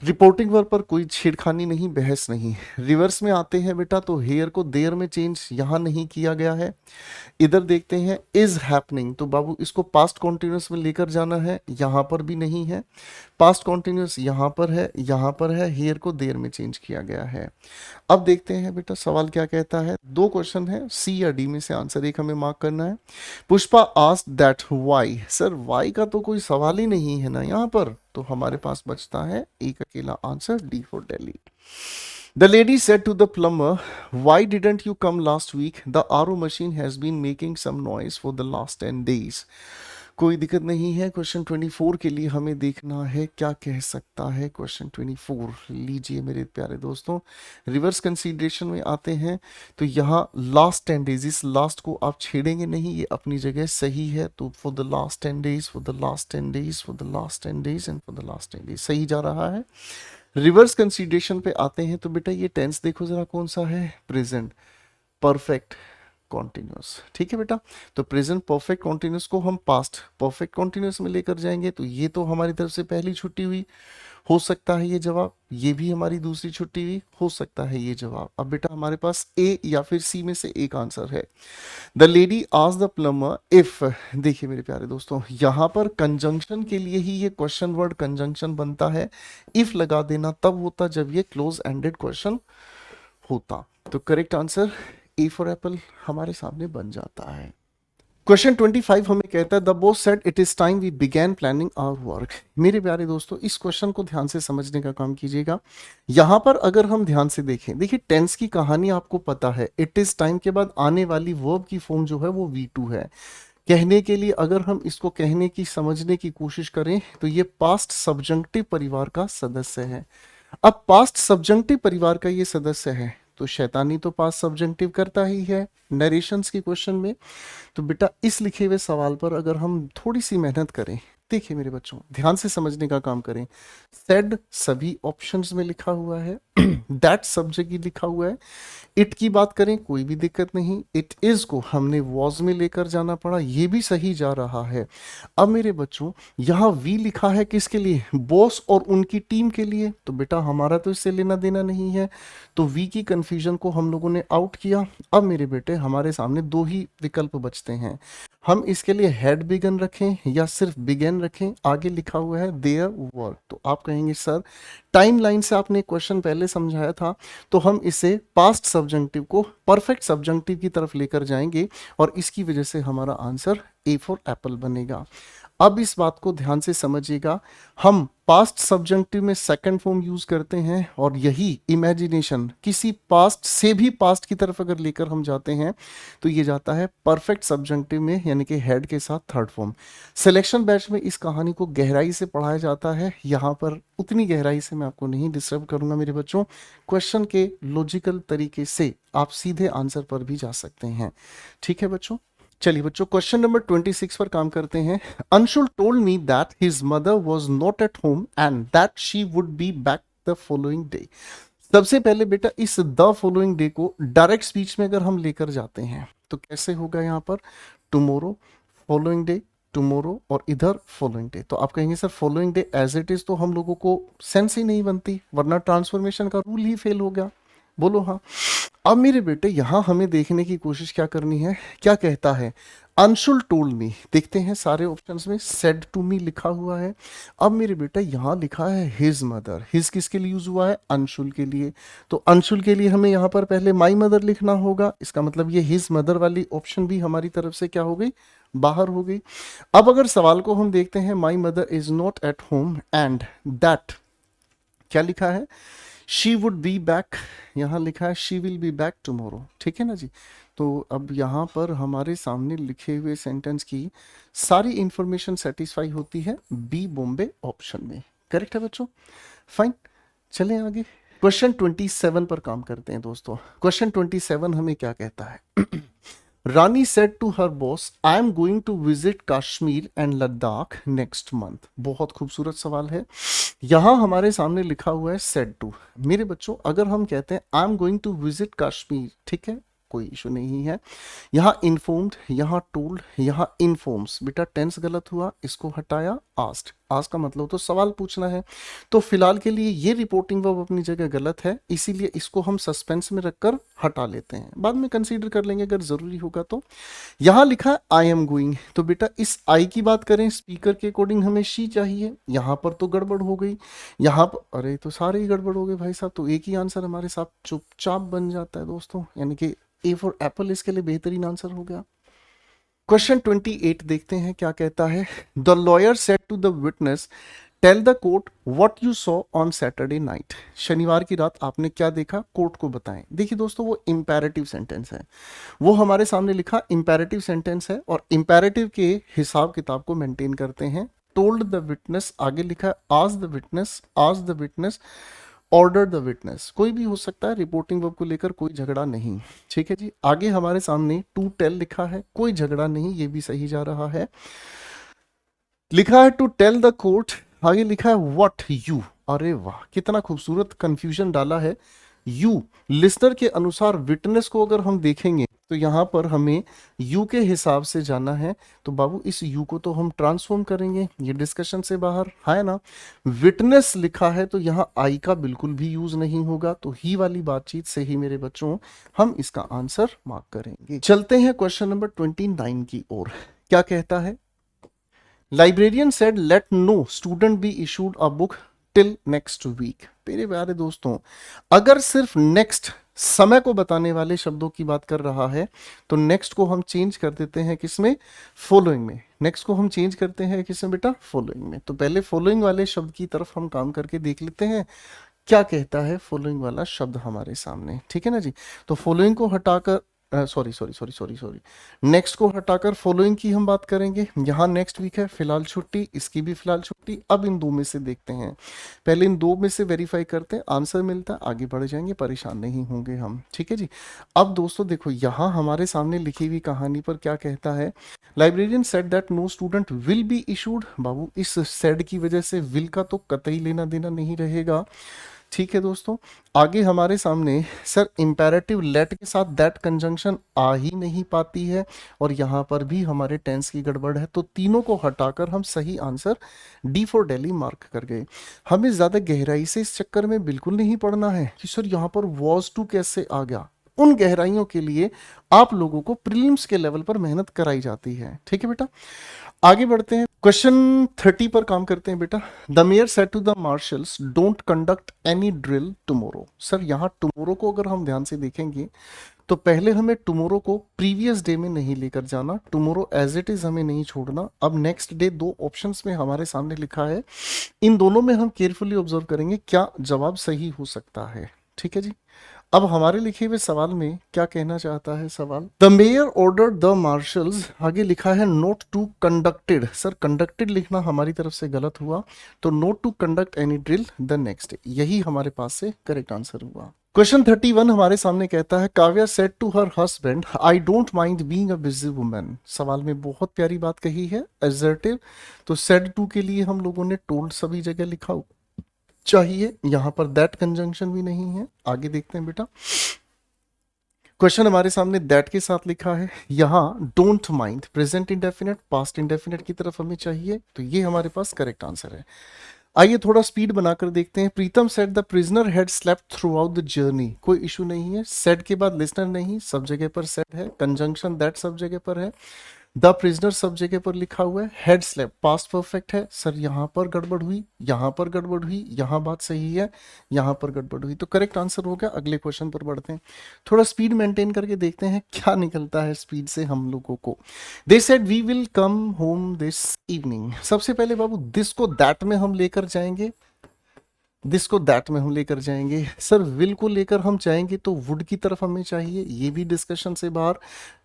रिपोर्टिंग वर्ब पर कोई छेड़खानी नहीं, बहस नहीं। रिवर्स में आते हैं बेटा तो हेयर को देयर में चेंज यहाँ नहीं किया गया है। इधर देखते हैं इज हैपनिंग, तो बाबू इसको पास्ट कॉन्टिन्यूस में लेकर जाना है, यहाँ पर भी नहीं है। पास्ट कॉन्टिन्यूस यहाँ पर है, हेयर को देयर में चेंज किया गया है। अब देखते हैं बेटा सवाल क्या कहता है। दो क्वेश्चन है, सी या डी में से आंसर एक हमें मार्क करना है। Pushpa asked that why, sir why का तो कोई सवाल ही नहीं है ना यहाँ पर, तो हमारे पास बचता है एक अकेला answer, D for Delhi. The lady said to the plumber, "Why didn't you come last week? The RO machine has been making some noise for the last 10 days." कोई दिक्कत नहीं है। क्वेश्चन 24 के लिए हमें देखना है क्या कह सकता है क्वेश्चन 24। लीजिए मेरे प्यारे दोस्तों, रिवर्स कंसीडरेशन में आते हैं तो यहाँ लास्ट 10 डेज, इस लास्ट को आप छेड़ेंगे नहीं, ये अपनी जगह सही है। तो for the last 10 days, for the last 10 days, for the last 10 days and for the last 10 days सही जा रहा है। रिवर्स कंसीडरेशन पे आते हैं तो बेटा ये टेंस देखो जरा कौन सा है, प्रेजेंट परफेक्ट कॉन्टिन्यूस, ठीक है बेटा। तो प्रेजेंट परफेक्ट कॉन्टिन्यूस को हम पास्ट परफेक्ट कॉन्टिन्यूस में लेकर जाएंगे, तो ये तो हमारी तरफ से पहली छुट्टी हुई, हो सकता है ये जवाब, ये भी हमारी दूसरी छुट्टी हुई, हो सकता है ये जवाब। अब बेटा हमारे पास ए या फिर सी में से एक आंसर है। The lady asked the plumber if, देखिए मेरे प्यारे दोस्तों यहाँ पर कंजंक्शन के लिए ही ये क्वेश्चन वर्ड कंजंक्शन बनता है, इफ लगा देना तब होता जब ये क्लोज एंडेड क्वेश्चन होता। तो correct answer A for apple हमारे सामने बन जाता है। क्वेश्चन 25 हमें कहता है the boss said it is time we began planning our work. मेरे प्यारे दोस्तों इस क्वेश्चन को ध्यान से समझने का काम कीजिएगा। यहाँ पर अगर हम ध्यान से देखें, देखिए टेंस की कहानी आपको पता है, इट इज टाइम के बाद आने वाली वर्ब की फॉर्म जो है वो V2 है। कहने के लिए अगर हम इसको कहने की समझने की कोशिश करें तो ये पास्ट सब्जंक्टिव परिवार का सदस्य है। अब पास्ट सब्जंक्टिव परिवार का ये सदस्य है तो शैतानी तो पास्ट सब्जेक्टिव करता ही है नरेशंस के क्वेश्चन में। तो बेटा इस लिखे हुए सवाल पर अगर हम थोड़ी सी मेहनत करें, देखिए मेरे बच्चों ध्यान से समझने का काम करें। सेड सभी ऑप्शंस में लिखा हुआ है, दैट सब्जेक्ट ही लिखा हुआ है। इट की बात करें कोई भी दिक्कत नहीं, इट इज को हमने वॉज में लेकर जाना पड़ा, ये भी सही जा रहा है। अब मेरे बच्चों यहाँ वी लिखा है किसके लिए, बॉस और उनकी टीम के लिए, तो बेटा हमारा तो इससे लेना देना नहीं है, तो वी की कंफ्यूजन को हम लोगों ने आउट किया। अब मेरे बेटे हमारे सामने दो ही विकल्प बचते हैं, हम इसके लिए हैड बिगन रखें या सिर्फ बिगन रखें। आगे लिखा हुआ है देयर वर, तो आप कहेंगे सर टाइमलाइन से आपने क्वेश्चन पहले समझाया था, तो हम इसे पास्ट सब्जेक्टिव को परफेक्ट सब्जेक्टिव की तरफ लेकर जाएंगे और इसकी वजह से हमारा आंसर ए फॉर एप्पल बनेगा। अब इस बात को ध्यान से समझिएगा, हम पास्ट सब्जेक्टिव में सेकंड फॉर्म यूज करते हैं और यही इमेजिनेशन किसी पास्ट से भी पास्ट की तरफ अगर लेकर हम जाते हैं तो ये जाता है परफेक्ट सब्जेक्टिव में, यानी कि हेड के साथ थर्ड फॉर्म। सिलेक्शन बैच में इस कहानी को गहराई से पढ़ाया जाता है, यहाँ पर उतनी गहराई से मैं आपको नहीं डिस्टर्ब करूंगा मेरे बच्चों। क्वेश्चन के लॉजिकल तरीके से आप सीधे आंसर पर भी जा सकते हैं, ठीक है बच्चों। चलिए बच्चों क्वेश्चन नंबर 26 पर काम करते हैं। Anshul told me that his mother was not at home and that she would be back the following day. सबसे पहले बेटा इस द फॉलोइंग डे को डायरेक्ट स्पीच में अगर हम लेकर जाते हैं तो कैसे होगा, यहाँ पर टुमारो, फॉलोइंग डे, टुमारो और इधर फॉलोइंग डे। तो आप कहेंगे sir following day as it is तो हम लोगों को सेंस ही नहीं बनती, वरना ट्रांसफॉर्मेशन का रूल ही फेल हो गया, बोलो हाँ। अब मेरे बेटे यहां हमें देखने की कोशिश क्या करनी है, क्या कहता है अंशुल टोल्ड मी। देखते हैं सारे ऑप्शंस में सेड टू मी लिखा हुआ है। अब मेरे बेटा यहां लिखा है हिज मदर, हिज किसके लिए यूज हुआ है, अंशुल के लिए, तो अंशुल के लिए हमें यहां पर पहले माई मदर लिखना होगा, इसका मतलब ये हिज मदर वाली ऑप्शन भी हमारी तरफ से क्या हो गई, बाहर हो गई। अब अगर सवाल को हम देखते हैं my mother is not at home and that क्या लिखा है, शी वुड बी बैक, यहाँ लिखा है she will be back tomorrow, ठीक है ना जी। तो अब यहाँ पर हमारे सामने लिखे हुए सेंटेंस की सारी इंफॉर्मेशन सेटिस्फाई होती है बी बॉम्बे ऑप्शन में, करेक्ट है बच्चों, फाइन। चलें आगे क्वेश्चन 27 पर काम करते हैं दोस्तों। क्वेश्चन 27 हमें क्या कहता है, Rani said to her boss I am going to visit Kashmir and Ladakh next month. बहुत खूबसूरत सवाल है, यहां हमारे सामने लिखा हुआ है सेड टू। मेरे बच्चों अगर हम कहते हैं I am going to visit Kashmir, ठीक है कोई इशू नहीं है। यहाँ इन्फॉर्म्ड, यहाँ टोल्ड, यहाँ इन्फॉर्म्स, बेटा टेंस गलत हुआ, इसको हटाया आस्क्ड। आस्क का मतलब तो सवाल पूछना है, तो फिलहाल के लिए ये रिपोर्टिंग वर्ब अपनी जगह गलत है, इसीलिए इसको हम सस्पेंस में रखकर हटा लेते हैं, बाद में कंसीडर कर लेंगे अगर जरूरी होगा तो। यहाँ लिखा है आई एम गोइंग, तो बेटा इस आई की बात करें स्पीकर के अकॉर्डिंग हमें शी चाहिए, यहाँ पर तो गड़बड़ हो गई, यहाँ पर अरे तो सारे ही गड़बड़ हो गए भाई साहब, तो एक ही आंसर हमारे साथ चुपचाप बन जाता है दोस्तों, यानी कि ए फॉर एप्पल इसके लिए बेहतरीन आंसर हो गया। क्वेश्चन 28 देखते हैं क्या कहता है, the lawyer said to the witness tell the court what you saw on Saturday night. शनिवार की रात आपने क्या देखा कोर्ट को बताएं। देखिए दोस्तों वो इंपैरेटिव सेंटेंस है, वो हमारे सामने लिखा इंपैरेटिव सेंटेंस है और इंपैरेटिव के हिसाब किताब को मेंटेन करते हैं। टोल्ड द विटनेस, आगे लिखा आज द विटनेस, आज the witness, order the witness, कोई भी हो सकता है, रिपोर्टिंग वर्ब को लेकर कोई झगड़ा नहीं, ठीक है जी। आगे हमारे सामने टू टेल लिखा है, कोई झगड़ा नहीं, ये भी सही जा रहा है। लिखा है टू टेल द कोर्ट, आगे लिखा है व्हाट यू, अरे वाह कितना खूबसूरत कंफ्यूजन डाला है। यू लिस्टर के अनुसार विटनेस को अगर हम देखेंगे तो यहाँ पर हमें यू के हिसाब से जाना है, तो बाबू इस यू को तो हम ट्रांसफॉर्म करेंगे, ये डिस्कशन से बाहर है ना। विटनेस लिखा है तो यहाँ आई का बिल्कुल भी यूज नहीं होगा, तो ही वाली बातचीत से ही मेरे बच्चों हम इसका आंसर मार्क करेंगे। चलते हैं क्वेश्चन नंबर 29 की ओर, क्या कहता है, librarian said let no student be issued a book till next week. मेरे प्यारे दोस्तों अगर सिर्फ नेक्स्ट समय को बताने वाले शब्दों की बात कर रहा है तो नेक्स्ट को हम चेंज कर देते हैं किसमें, फॉलोइंग में। नेक्स्ट को हम चेंज करते हैं किसमें बेटा, फॉलोइंग में। तो पहले फॉलोइंग वाले शब्द की तरफ हम काम करके देख लेते हैं क्या कहता है फॉलोइंग वाला शब्द हमारे सामने, ठीक है ना जी। तो फॉलोइंग को हटाकर सॉरी, नेक्स्ट को हटाकर फॉलोइंग की हम बात करेंगे। यहाँ नेक्स्ट वीक है, फिलहाल छुट्टी, इसकी भी फिलहाल छुट्टी। अब इन दो में से देखते हैं, पहले इन दो में से वेरीफाई करते हैं, आंसर मिलता है आगे बढ़ जाएंगे, परेशान नहीं होंगे हम, ठीक है जी। अब दोस्तों देखो, यहाँ हमारे सामने लिखी हुई कहानी पर क्या कहता है, librarian said that no student will be issued. बाबू, इस सेड की वजह से विल का तो कतई लेना देना नहीं रहेगा, ठीक है दोस्तों। आगे हमारे सामने सर इंपेरेटिव लेट के साथ दैट कंजंक्शन आ ही नहीं पाती है, और यहाँ पर भी हमारे टेंस की गड़बड़ है, तो तीनों को हटाकर हम सही answer D for Delhi mark कर गए। हमें ज्यादा गहराई से इस चक्कर में बिल्कुल नहीं पड़ना है कि सर यहाँ पर वॉज टू कैसे आ गया। उन गहराइयों के लिए आप लोगों को प्रीलिम्स के लेवल पर मेहनत कराई जाती है, ठीक है बेटा। आगे बढ़ते हैं, क्वेश्चन 30 पर काम करते हैं बेटा। The mayor said to the marshals don't conduct any drill tomorrow. Sir यहाँ टुमारो को अगर हम ध्यान से देखेंगे तो पहले हमें टुमारो को प्रीवियस डे में नहीं लेकर जाना, टुमारो एज इट इज हमें नहीं छोड़ना। अब नेक्स्ट डे दो ऑप्शंस में हमारे सामने लिखा है, इन दोनों में हम केयरफुली ऑब्जर्व करेंगे क्या जवाब सही हो सकता है, ठीक है जी। अब हमारे लिखे हुए सवाल में क्या कहना चाहता है सवाल, the mayor order the marshals, आगे लिखा है not to conducted. Sir conducted लिखना हमारी तरफ से गलत हुआ, तो not to conduct any drill the next day, यही हमारे पास से करेक्ट आंसर हुआ। क्वेश्चन 31 हमारे सामने कहता है, Kavya said to her husband I don't mind being a busy woman. सवाल में बहुत प्यारी बात कही है, एजर्टिव, तो सेड टू के लिए हम लोगों ने टोल्ड सभी जगह लिखा चाहिए, यहां पर दैट कंजंक्शन भी नहीं है। आगे देखते हैं बेटा, क्वेश्चन हमारे सामने दैट के साथ लिखा है, यहां don't mind present indefinite past indefinite की तरफ हमें चाहिए, तो ये हमारे पास करेक्ट आंसर है। आइए थोड़ा स्पीड बनाकर देखते हैं। Pritam said the prisoner had slept throughout the journey, कोई इशू नहीं है। सेड के बाद लिसनर नहीं, सब जगह पर सेड है। कंजंक्शन दैट सब जगह पर है। द प्रिजनर सब जगह पर लिखा हुआ है। हेड स्लेप पास्ट परफेक्ट है। सर यहाँ पर गड़बड़ हुई, यहाँ पर गड़बड़ हुई, यहाँ बात सही है, यहाँ पर गड़बड़ हुई, तो करेक्ट आंसर हो गया। अगले क्वेश्चन पर बढ़ते हैं, थोड़ा स्पीड मेंटेन करके देखते हैं क्या निकलता है स्पीड से हम लोगों को। They said we will come home this evening. सबसे पहले बाबू दिस को दैट में हम लेकर जाएंगे, दिस को दैट में हम लेकर जाएंगे। सर विल को लेकर हम जाएंगे तो वुड की तरफ हमें चाहिए, ये भी डिस्कशन से बाहर,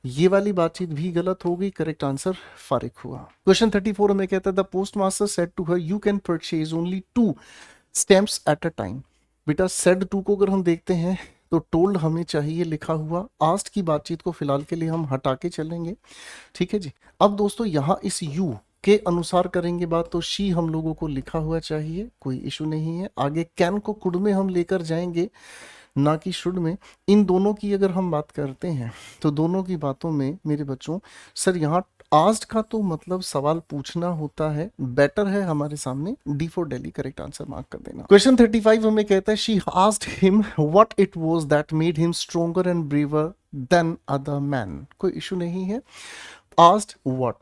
ये वाली बातचीत भी गलत हो गई, करेक्ट आंसर फारिक हुआ। क्वेश्चन 34 में कहता है the postmaster said to her you can purchase only 2 stamps at a time. बेटा सेड टू को अगर हम देखते हैं तो टोल्ड हमें चाहिए लिखा हुआ, आस्ट की बातचीत को फिलहाल के लिए हम हटा के चलेंगे, ठीक है जी। अब दोस्तों यहाँ इस यू के अनुसार करेंगे बात, तो शी हम लोगों को लिखा हुआ चाहिए, कोई इशू नहीं है। आगे कैन को कुड में हम लेकर जाएंगे, ना कि शुड में। इन दोनों की अगर हम बात करते हैं तो दोनों की बातों में मेरे बच्चों सर यहाँ आस्क्ड का तो मतलब सवाल पूछना होता है, बेटर है हमारे सामने D for Delhi, correct answer mark कर देना। क्वेश्चन 35 हमें कहता है she asked him what it was that made him stronger and braver than other man, कोई इशू नहीं है। आस्क्ड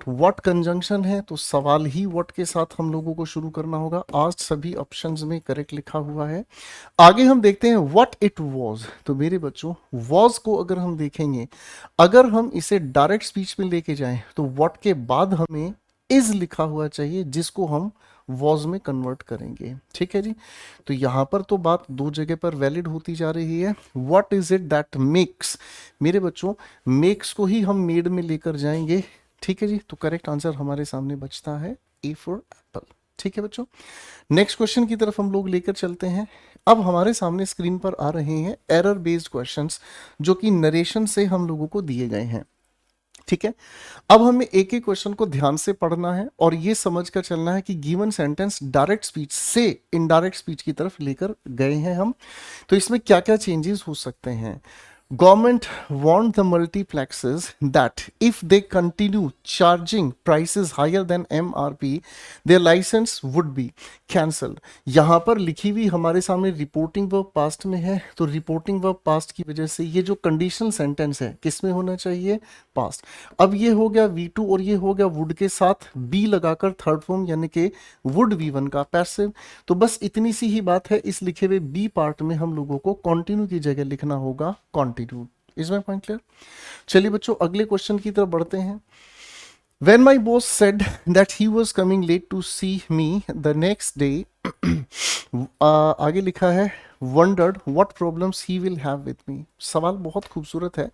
व्हाट कंजंक्शन है, तो सवाल ही व्हाट के साथ हम लोगों को शुरू करना होगा। आस्क्ड सभी ऑप्शंस में करेक्ट लिखा हुआ है। आगे हम देखते हैं व्हाट इट वाज, तो मेरे बच्चों वाज को अगर हम देखेंगे, अगर हम इसे डायरेक्ट स्पीच में लेके जाएं तो व्हाट के बाद हमें इज लिखा हुआ चाहिए, जिसको हम वॉज में कन्वर्ट करेंगे, ठीक है जी। तो यहां पर तो बात दो जगह पर वैलिड होती जा रही है। What is it that makes, मेरे बच्चों मेक्स को ही हम मेड में लेकर जाएंगे, ठीक है जी। तो करेक्ट आंसर हमारे सामने बचता है ए फॉर एप्पल, ठीक है बच्चों। नेक्स्ट क्वेश्चन की तरफ हम लोग लेकर चलते हैं। अब हमारे सामने स्क्रीन पर आ रहे हैं एरर बेस्ड क्वेश्चंस, जो कि नरेशन से हम लोगों को दिए गए हैं, ठीक है। अब हमें एक एक क्वेश्चन को ध्यान से पढ़ना है और ये समझकर चलना है कि गिवन सेंटेंस डायरेक्ट स्पीच से इनडायरेक्ट स्पीच की तरफ लेकर गए हैं हम, तो इसमें क्या क्या चेंजेस हो सकते हैं। Government warned the multiplexes that if they continue charging prices higher than MRP, their license would be cancelled। यहाँ पर लिखी हुई हमारे सामने रिपोर्टिंग वर्ब पास्ट में है, तो रिपोर्टिंग वर्ब पास्ट की वजह से ये जो कंडीशनल सेंटेंस है किस में होना चाहिए, पास्ट। अब ये हो गया V2 और ये हो गया वुड के साथ बी लगाकर थर्ड फॉर्म यानी कि वुड V1 का पैसिव। तो बस इतनी सी ही बात है, इस लिखे हुए बी पार्ट में हम लोगों को कॉन्टिन्यू की जगह लिखना होगा continue. Is my point clear? चलिए बच्चों अगले क्वेश्चन की तरफ बढ़ते हैं। When my boss said that he was coming late to see me the next day, आगे लिखा है wondered what problems he will have with me। सवाल बहुत खूबसूरत है।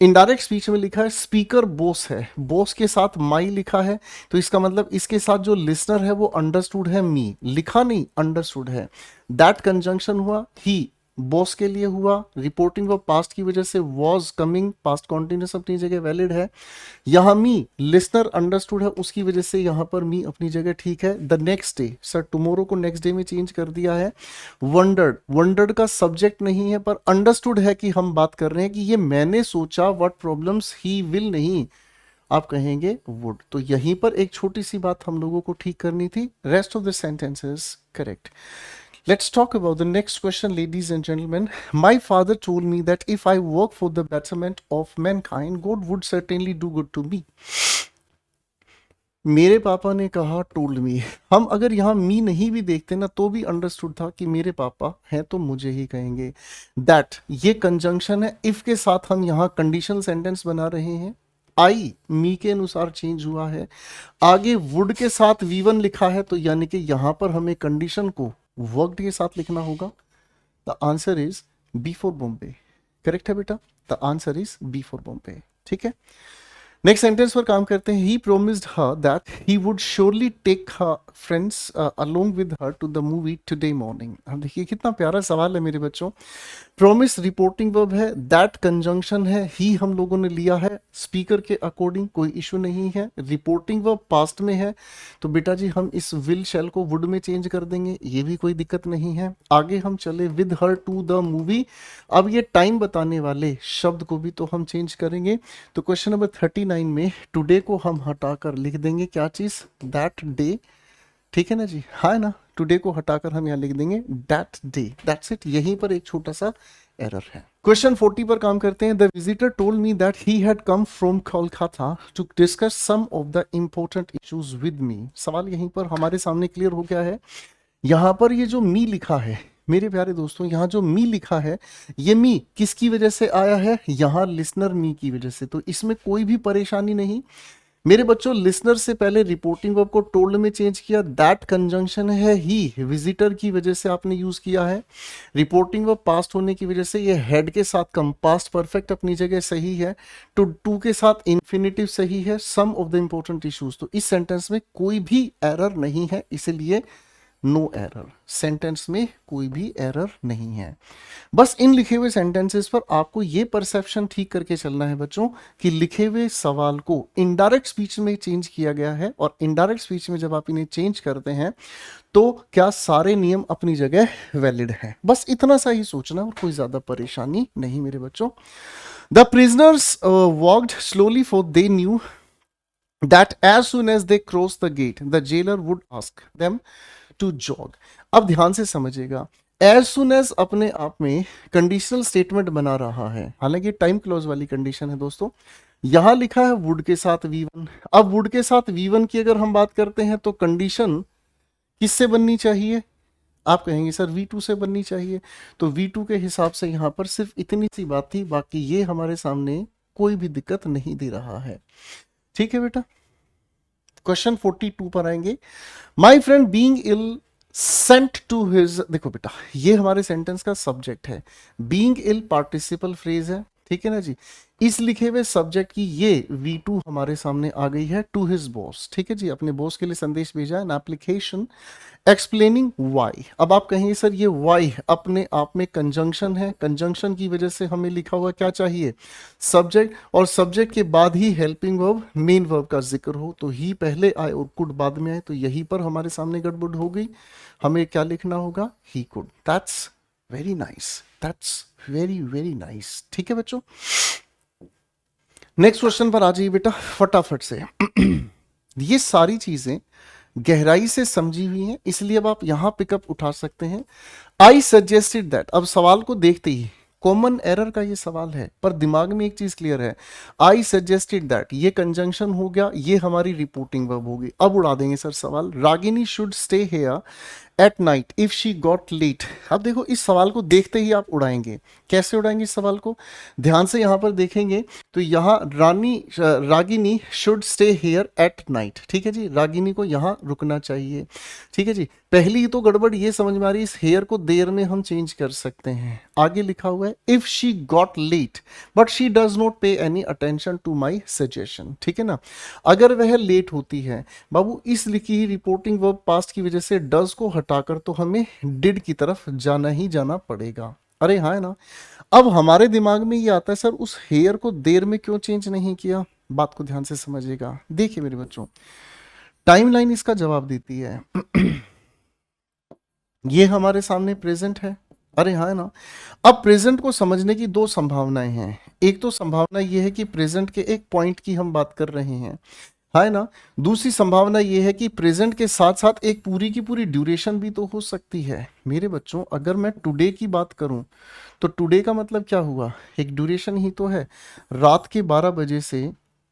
इनडायरेक्ट स्पीच में लिखा है स्पीकर बोस है, बोस के साथ माई लिखा है, तो इसका मतलब इसके साथ जो लिसनर है वो अंडरस्टूड है मी, लिखा नहीं अंडरस्टूड है। दैट कंजंक्शन हुआ ही बॉस के लिए हुआ, रिपोर्टिंग ऑफ पास्ट की वजह से वॉज कमिंग, पास्ट कॉन्टिन्यूस अपनी जगह वैलिड है। यहाँ मी लिसनर अंडरस्टूड है, उसकी वजह से यहाँ पर मी अपनी जगह ठीक है। The next day, sir tomorrow को नेक्स्ट डे में चेंज कर दिया है। वंडर्ड, वंडर्ड का सब्जेक्ट नहीं है पर अंडरस्टूड है कि हम बात कर रहे हैं कि ये मैंने सोचा, व्हाट प्रॉब्लम्स ही विल नहीं, आप कहेंगे वुड। तो यहीं पर एक छोटी सी बात हम लोगों को ठीक करनी थी, rest of the sentences correct. Let's talk about the next question, ladies and gentlemen. My father told me that if I work for the betterment of mankind, God would certainly do good to me. मेरे पापा ने कहा told me, हम अगर यहाँ मी नहीं भी देखते ना तो भी अंडरस्टूड था कि मेरे पापा हैं तो मुझे ही कहेंगे। दैट ये कंजंक्शन है, इफ के साथ हम यहाँ कंडीशनल सेंटेंस बना रहे हैं। आई मी के अनुसार चेंज हुआ है, आगे वुड के साथ V1 लिखा है, तो यानी कि यहाँ पर हमें कंडीशन को वर्कड के साथ लिखना होगा। The answer is B for Bombay, correct है बेटा, the answer is B for Bombay, ठीक है। नेक्स्ट सेंटेंस पर काम करते हैं। He promised her that he would surely take her friends along with her to the movie today morning. अब देखिए कितना प्यारा सवाल है मेरे बच्चों। प्रोमिस रिपोर्टिंग वर्ब है, दैट कंजंक्शन है, ही हम लोगों ने लिया है स्पीकर के अकॉर्डिंग, कोई इशू नहीं है। रिपोर्टिंग वर्ब पास्ट में है, तो बेटा जी हम इस विल शैल को वुड में चेंज कर देंगे, ये भी कोई दिक्कत नहीं है। आगे हम चले with her to the movie, अब ये टाइम बताने वाले शब्द को भी तो हम चेंज करेंगे। तो क्वेश्चन नंबर 39 में टुडे को हम हटाकर लिख देंगे क्या चीज, दैट डे, ठीक है ना जी, हाँ ना, टुडे को हटाकर हम यहाँ लिख देंगे दैट डे, दैट्स इट। यहीं पर एक छोटा सा एरर है। क्वेश्चन 40 पर काम करते हैं। The visitor told me that he had come from Kolkata to discuss some of the important issues with me. सवाल यहीं पर हमारे सामने क्लियर हो गया है। यहाँ पर ये जो मी लिखा है मेरे प्यारे दोस्तों, यहाँ जो मी लिखा है, ये मी किसकी वजह से आया है, यहाँ लिसनर मी की वजह से, तो इसमें कोई भी परेशानी नहीं मेरे बच्चों। लिसनर से पहले रिपोर्टिंग वर्ब को टोल्ड में चेंज किया, दैट कंजंक्शन है ही, विजिटर की वजह से आपने यूज किया है। रिपोर्टिंग वर्ब पास्ट होने की वजह से ये हेड के साथ कम, पास्ट परफेक्ट अपनी जगह सही है, टू के साथ इन्फिनिटिव सही है, सम ऑफ द इंपॉर्टेंट इश्यूज। तो इस सेंटेंस में कोई भी एरर नहीं है, इसलिए नो एरर, सेंटेंस में कोई भी एरर नहीं है। बस इन लिखे हुए सेंटेंसेस पर आपको ये परसेप्शन ठीक करके चलना है बच्चों कि लिखे हुए सवाल को इनडायरेक्ट स्पीच में चेंज किया गया है, और इनडायरेक्ट स्पीच में जब आप इन्हें चेंज करते हैं तो क्या सारे नियम अपनी जगह वैलिड हैं। बस इतना सा ही सोचना और कोई ज्यादा परेशानी नहीं मेरे बच्चों। The prisoners walked slowly for they knew that as soon as they crossed the gate the jailer would ask them to jog। अब ध्यान से समझिएगा, as soon as अपने आप में कंडीशनल स्टेटमेंट बना रहा है, हालांकि टाइम क्लोज वाली कंडीशन है दोस्तों। यहां लिखा है वुड के साथ V1, अब वुड के साथ V1 की अगर हम बात करते हैं तो कंडीशन किससे बननी चाहिए, आप कहेंगे सर V2 से बननी चाहिए। तो V2 के हिसाब से यहां पर सिर्फ इतनी सी बात थी, बाकी ये हमारे सामने कोई भी दिक्कत नहीं दे रहा है, ठीक है बेटा। क्वेश्चन 42 पर आएंगे। My friend being ill sent to his, देखो बेटा ये हमारे सेंटेंस का सब्जेक्ट है, बीइंग इल पार्टिसिपल फ्रेज है, ठीक है ना जी। इस लिखे हुए सब्जेक्ट की ये V2 हमारे सामने आ गई है, टू हिज बॉस, ठीक है जी, अपने बॉस के लिए संदेश भेजा है, एन एप्लीकेशन एक्सप्लेनिंग वाई। अब आप कहेंगे सर ये वाई अपने आप में कंजंक्शन है, कंजंक्शन की वजह से हमें लिखा हुआ क्या चाहिए, सब्जेक्ट, और सब्जेक्ट के बाद ही हेल्पिंग वर्ब मेन वर्ब का जिक्र हो, तो ही पहले आए और कुड बाद में आए, तो यहीं पर हमारे सामने गड़बड़ हो गई। हमें क्या लिखना होगा, he could. That's very nice, that's very very nice, ठीक है बच्चों। नेक्स्ट क्वेश्चन पर आ जाइए बेटा फटाफट से। ये सारी चीजें गहराई से समझी हुई हैं, इसलिए अब आप यहां पिकअप उठा सकते हैं। आई सजेस्टेड दैट, अब सवाल को देखते ही कॉमन एरर का ये सवाल है, पर दिमाग में एक चीज क्लियर है, आई सजेस्टेड दैट ये कंजंक्शन हो गया, ये हमारी रिपोर्टिंग वर्ब होगी। अब उड़ा देंगे सर सवाल, Ragini should stay here at night if she got late. अब देखो इस सवाल को देखते ही आप उड़ाएंगे। कैसे उड़ाएंगे इस सवाल को? ध्यान से यहाँ पर देखेंगे तो यहाँ Ragini should stay here at night. ठीक है जी, रागिनी को यहाँ रुकना चाहिए। ठीक है जी, पहली तो गड़बड़ ये समझ में आ रही, इस हेयर को देर में हम चेंज कर सकते हैं। आगे लिखा हुआ है if she got late but she does not pay any attention to my suggestion. ठीक है ना, अगर वह लेट होती है बाबू, इस लिखी ही रिपोर्टिंग वर्ब पास्ट की वजह से डज को हटाकर तो हमें डिड की तरफ जाना ही जाना पड़ेगा। अरे हाँ है ना। अब हमारे दिमाग में ये आता है सर उस हेयर को देर में क्यों चेंज नहीं किया? बात को ध्यान से समझिएगा। देखिए मेरे बच्चों, टाइमलाइन इसका जवाब देती है। ये हमारे सामने प्रेजेंट है। अरे हाँ है ना। अब प्रेजेंट को समझने की दो संभावनाएं हैं। एक तो संभावना ये है कि प्रेजेंट के एक पॉइंट की हम बात कर रहे हैं, है ना। दूसरी संभावना ये है कि प्रेजेंट के साथ साथ एक पूरी की पूरी ड्यूरेशन भी तो हो सकती है। मेरे बच्चों, अगर मैं टुडे की बात करूं तो टुडे का मतलब क्या हुआ? एक ड्यूरेशन ही तो है। रात के 12 बजे से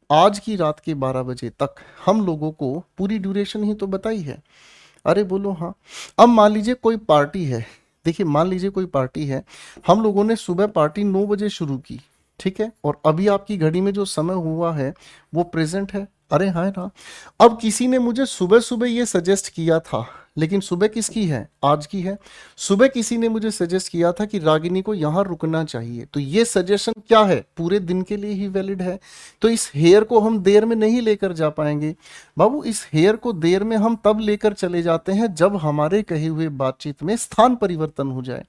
आज की रात के 12 बजे तक हम लोगों को पूरी ड्यूरेशन ही तो बताई है। अरे बोलो हाँ। अब मान लीजिए कोई पार्टी है। देखिए मान लीजिए कोई पार्टी है, हम लोगों ने सुबह पार्टी 9 बजे शुरू की। ठीक है, और अभी आपकी घड़ी में जो समय हुआ है वो प्रेजेंट है। अरे हाँ ना। अब किसी ने मुझे सुबह सुबह ये सजेस्ट किया था, लेकिन सुबह किसकी है? आज की है। सुबह किसी ने मुझे सजेस्ट किया था कि रागिनी को यहाँ रुकना चाहिए, तो ये सजेशन क्या है? पूरे दिन के लिए ही वैलिड है। तो इस हेयर को हम देर में नहीं लेकर जा पाएंगे बाबू। इस हेयर को देर में हम तब लेकर चले जाते हैं जब हमारे कहे हुए बातचीत में स्थान परिवर्तन हो जाए।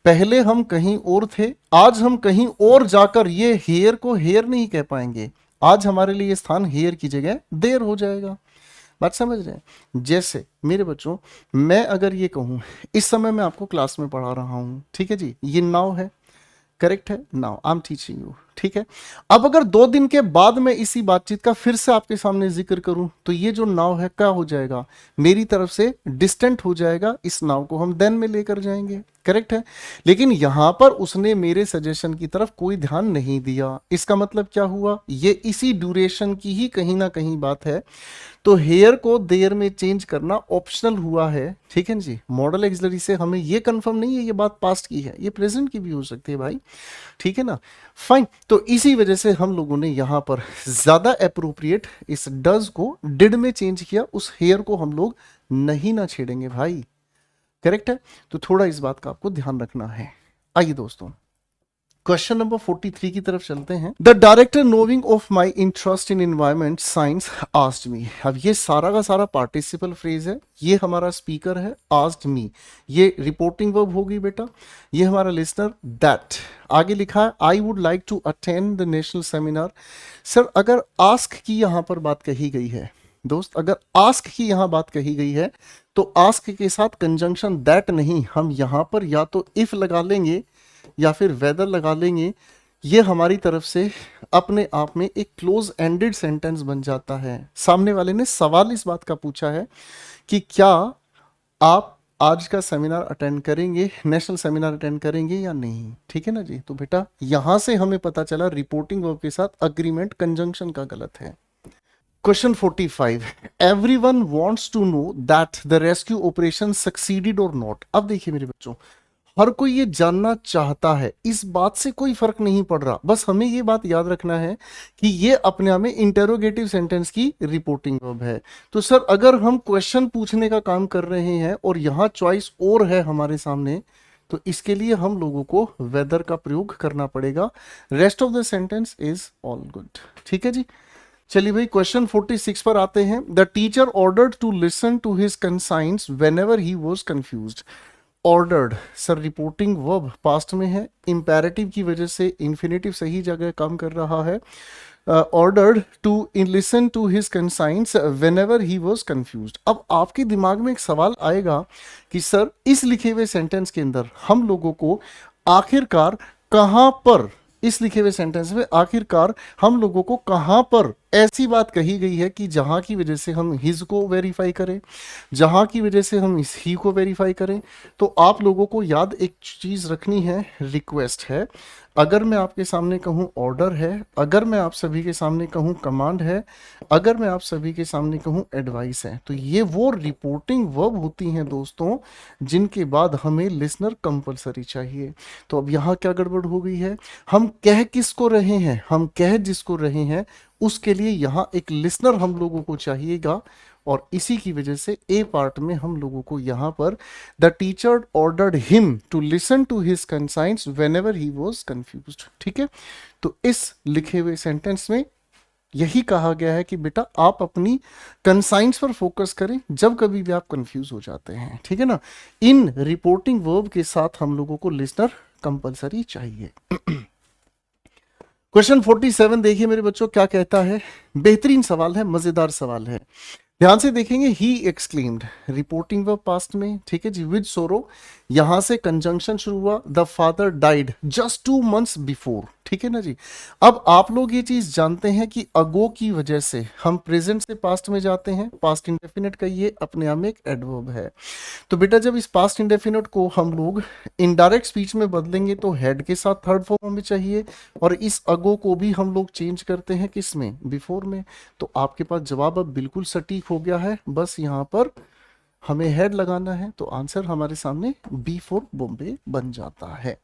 पहले हम कहीं और थे, आज हम कहीं और जाकर ये हेयर को हेयर नहीं कह पाएंगे। आज हमारे लिए स्थान हेयर की जगह देर हो जाएगा। बात समझ रहे हैं? जैसे मेरे बच्चों, मैं अगर ये कहूं, इस समय मैं आपको क्लास में पढ़ा रहा हूं, ठीक है जी, ये नाउ है, करेक्ट है, now I am teaching you. ठीक है, अब अगर 2 दिन के बाद मैं इसी बातचीत का फिर से आपके सामने जिक्र करूं तो ये जो नाउ है क्या हो जाएगा? मेरी तरफ से डिस्टेंट हो जाएगा। इस नाउ को हम देन में लेकर जाएंगे, करेक्ट है। लेकिन यहां पर उसने मेरे सजेशन की तरफ कोई ध्यान नहीं दिया। इसका मतलब क्या हुआ? ये इसी ड्यूरेशन की ही कहीं ना कहीं बात है। तो हेयर को देर में चेंज करना ऑप्शनल हुआ है। ठीक है जी, मॉडल एक्सिलरी से हमें ये कंफर्म नहीं है ये बात पास्ट की है, ये प्रेजेंट की भी हो सकती है भाई। ठीक है ना, फाइन। तो इसी वजह से हम लोगों ने यहां पर ज्यादा अप्रोप्रिएट इस डज को डिड में चेंज किया। उस हेयर को हम लोग नहीं ना छेड़ेंगे भाई, करेक्ट है। तो थोड़ा इस बात का आपको ध्यान रखना है। आइए दोस्तों, क्वेश्चन नंबर 43 की तरफ चलते हैं। The director knowing of my interest in environment science asked me. अब ये सारा का सारा पार्टिसिपल फ्रेज है। ये हमारा स्पीकर है, आस्क्ड मी, ये रिपोर्टिंग वर्ब होगी बेटा। ये हमारा लिसनर दैट। आगे लिखा है I would like to attend the national seminar. Sir अगर आस्क की यहां पर बात कही गई है दोस्त, अगर आस्क की यहां बात कही गई है तो आस्क के साथ कंजंक्शन दैट नहीं, हम यहां पर या तो इफ लगा लेंगे या फिर वेदर लगा लेंगे। ये हमारी तरफ से अपने आप में एक क्लोज एंडेड सेंटेंस बन जाता है। सामने वाले ने सवाल इस बात का पूछा है कि क्या आप आज का सेमिनार अटेंड करेंगे, नेशनल सेमिनार अटेंड करेंगे या नहीं। ठीक है ना जी। तो बेटा यहां से हमें पता चला रिपोर्टिंग वर्ब के साथ अग्रीमेंट कंजंक्शन का गलत है। Question 45, everyone wants to know that the rescue operation succeeded or not. अब देखिए मेरे बच्चों, हर कोई ये जानना चाहता है, इस बात से कोई फर्क नहीं पड़ रहा। बस हमें ये बात याद रखना है कि ये अपने आप में इंटेरोगेटिव सेंटेंस की रिपोर्टिंग वर्ब है। तो सर अगर हम क्वेश्चन पूछने का काम कर रहे हैं और यहाँ चॉइस और है हमारे सामने, तो इसके लिए हम लोगों को वेदर का प्रयोग करना पड़ेगा। Rest of the sentence is all good. ठीक है जी। चलिए भाई क्वेश्चन 46 पर आते हैं। The teacher ordered to listen to his conscience whenever he was confused. Ordered sir reporting verb past में है, इंपेरेटिव की वजह से इन्फिनेटिव सही जगह काम कर रहा है। Ordered to listen to his conscience whenever he was confused. अब आपके दिमाग में एक सवाल आएगा कि सर इस लिखे हुए सेंटेंस के अंदर हम लोगों को आखिरकार कहां पर, इस लिखे हुए सेंटेंस में आखिरकार हम लोगों को कहां पर ऐसी बात कही गई है कि जहां की वजह से हम हिज को वेरीफाई करें, जहां की वजह से हम इस ही को वेरीफाई करें। तो आप लोगों को याद एक चीज रखनी है, रिक्वेस्ट है, अगर मैं आपके सामने कहूँ ऑर्डर है, अगर मैं आप सभी के सामने कहूँ कमांड है, अगर मैं आप सभी के सामने कहूँ एडवाइस है, तो ये वो रिपोर्टिंग वर्ब होती हैं दोस्तों जिनके बाद हमें लिसनर कंपलसरी चाहिए। तो अब यहाँ क्या गड़बड़ हो गई है, हम कह किसको रहे हैं, हम कह जिसको रहे हैं उसके लिए यहाँ एक लिसनर हम लोगों को चाहिएगा, और इसी की वजह से ए पार्ट में हम लोगों को यहां पर the teacher ordered him to listen to his conscience whenever he was confuse. ठीक है, तो इस लिखे हुए सेंटेंस में यही कहा गया है कि बेटा आप अपनी कंसाइंस पर फोकस करें जब कभी भी आप कंफ्यूज हो जाते हैं। ठीक है ना, इन रिपोर्टिंग वर्ब के साथ हम लोगों को लिसनर कंपलसरी चाहिए। क्वेश्चन 47 देखिए मेरे बच्चों क्या कहता है, बेहतरीन सवाल है, मजेदार सवाल है, ध्यान से देखेंगे। He exclaimed, reporting verb past में, ठीक है जी, विद सोरो, यहां से कंजंक्शन शुरू हुआ, the father died just 2 months before. ठीक है ना जी, अब आप लोग ये चीज जानते हैं कि अगो की वजह से हम प्रेजेंट से पास्ट में जाते हैं, पास्ट इंडेफिनिट का ये अपने आप में एक एडवर्ब है। तो बेटा जब इस पास्ट इंडेफिनिट को हम लोग इनडायरेक्ट स्पीच में बदलेंगे तो हेड के साथ थर्ड फॉर्म में चाहिए, और इस अगो को भी हम लोग चेंज करते हैं किस में, बिफोर में। तो आपके पास जवाब अब बिल्कुल सटीक हो गया है, बस यहाँ पर हमें हेड लगाना है, तो आंसर हमारे सामने बी फॉर बॉम्बे बन जाता है।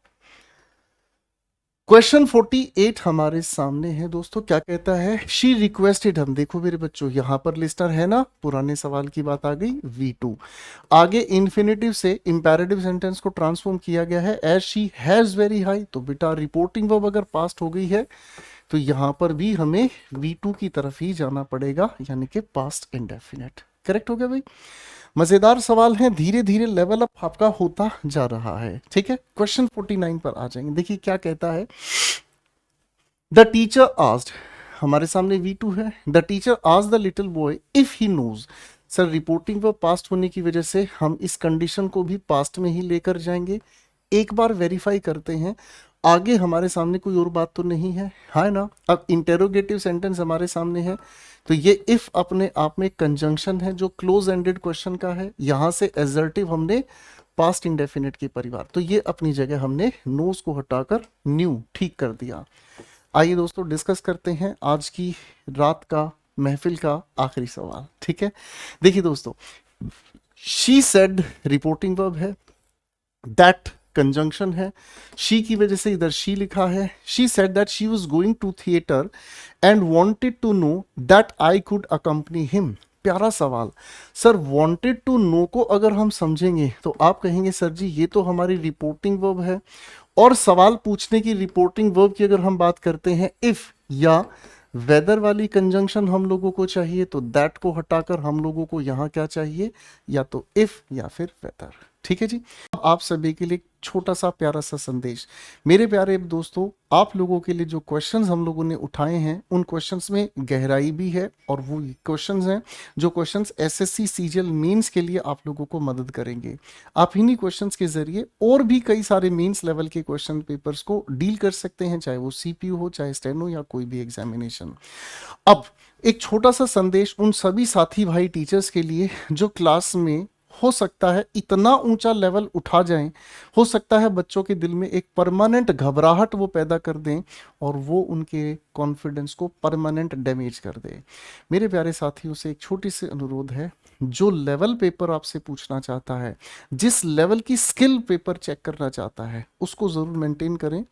क्वेश्चन 48 हमारे सामने है दोस्तों, क्या कहता है, शी रिक्वेस्टेड, हम देखो मेरे बच्चों यहां पर लिस्टर है ना, पुराने सवाल की बात आ गई, V2 आगे इन्फिनेटिव से इंपैरेटिव सेंटेंस को ट्रांसफॉर्म किया गया है, as she has very high. तो बेटा रिपोर्टिंग वर्ब अगर पास्ट हो गई है तो यहां पर भी हमें V2 की तरफ ही जाना पड़ेगा, यानी कि पास्ट इंडेफिनिट। करेक्ट हो गया भाई, मजेदार सवाल है, धीरे धीरे लेवल अप आपका होता जा रहा है। ठीक है, क्वेश्चन 49 पर आ जाएंगे, देखिए क्या कहता है, द टीचर आस्क्ड, हमारे सामने V2 है, the teacher asked the little boy if he knows. Sir reporting पर पास्ट होने की वजह से हम इस कंडीशन को भी पास्ट में ही लेकर जाएंगे, एक बार वेरीफाई करते हैं आगे हमारे सामने कोई और बात तो नहीं है, है ना। अब इंटेरोगेटिव सेंटेंस हमारे सामने है, तो ये इफ अपने आप में कंजंक्शन है जो क्लोज एंडेड क्वेश्चन का है, यहां से एजर्टिव हमने पास्ट इंडेफिनिट के परिवार, तो ये अपनी जगह हमने नोज को हटाकर न्यू ठीक कर दिया। आइए दोस्तों डिस्कस करते हैं आज की रात का महफिल का आखिरी सवाल। ठीक है, देखिए दोस्तों, शी सेड रिपोर्टिंग वर्ब है, दैट कंजंक्शन है, शी की वजह से इधर शी लिखा है, she said that she was going to theatre and wanted to know that I could accompany him. प्यारा सवाल, सर वांटेड टू नो को अगर हम समझेंगे तो आप कहेंगे सर जी ये तो हमारी रिपोर्टिंग वर्ब है, और सवाल पूछने की रिपोर्टिंग वर्ब की अगर हम बात करते हैं इफ या वेदर वाली कंजंक्शन हम लोगों को चाहिए, तो दैट को हटाकर हम लोगों को यहां क्या चाहिए, या तो इफ या फिर वेदर। ठीक है जी, अब आप सभी के लिए एक छोटा सा प्यारा सा संदेश, मेरे प्यारे दोस्तों, आप लोगों के लिए जो क्वेश्चंस हम लोगों ने उठाए हैं उन क्वेश्चंस में गहराई भी है, और वो क्वेश्चंस हैं जो क्वेश्चंस एसएससी सीजीएल मेंस के लिए आप लोगों को मदद करेंगे। आप इन्हीं क्वेश्चंस के जरिए और भी कई सारे मेंस लेवल के क्वेश्चन पेपर्स को डील कर सकते हैं, चाहे वो सीपीयू हो, चाहे स्टेनो, या कोई भी एग्जामिनेशन। अब एक छोटा सा संदेश उन सभी साथी भाई टीचर्स के लिए जो क्लास में हो सकता है इतना ऊंचा लेवल उठा जाएं, हो सकता है बच्चों के दिल में एक परमानेंट घबराहट वो पैदा कर दें, और वो उनके कॉन्फिडेंस को परमानेंट डैमेज कर दे। मेरे प्यारे साथियों से एक छोटी सी अनुरोध है, जो लेवल पेपर आपसे पूछना चाहता है, जिस लेवल की स्किल पेपर चेक करना चाहता है, उसको ज़रूर मेंटेन करें।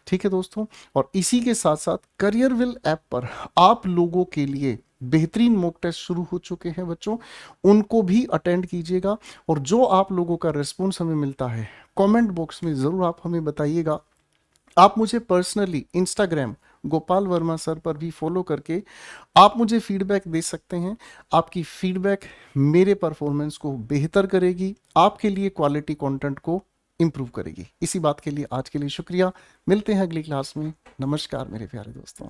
ठीक है दोस्तों, और इसी के साथ साथ करियर विल ऐप पर आप लोगों के लिए बेहतरीन मॉक टेस्ट शुरू हो चुके हैं बच्चों, उनको भी अटेंड कीजिएगा, और जो आप लोगों का रिस्पॉन्स हमें मिलता है कमेंट बॉक्स में ज़रूर आप हमें बताइएगा। आप मुझे personally Instagram Gopal Verma sir पर भी फॉलो करके आप मुझे फीडबैक दे सकते हैं। आपकी फीडबैक मेरे परफॉर्मेंस को बेहतर करेगी, आपके लिए क्वालिटी कंटेंट को इंप्रूव करेगी। इसी बात के लिए आज के लिए शुक्रिया, मिलते हैं अगली क्लास में। नमस्कार मेरे प्यारे दोस्तों।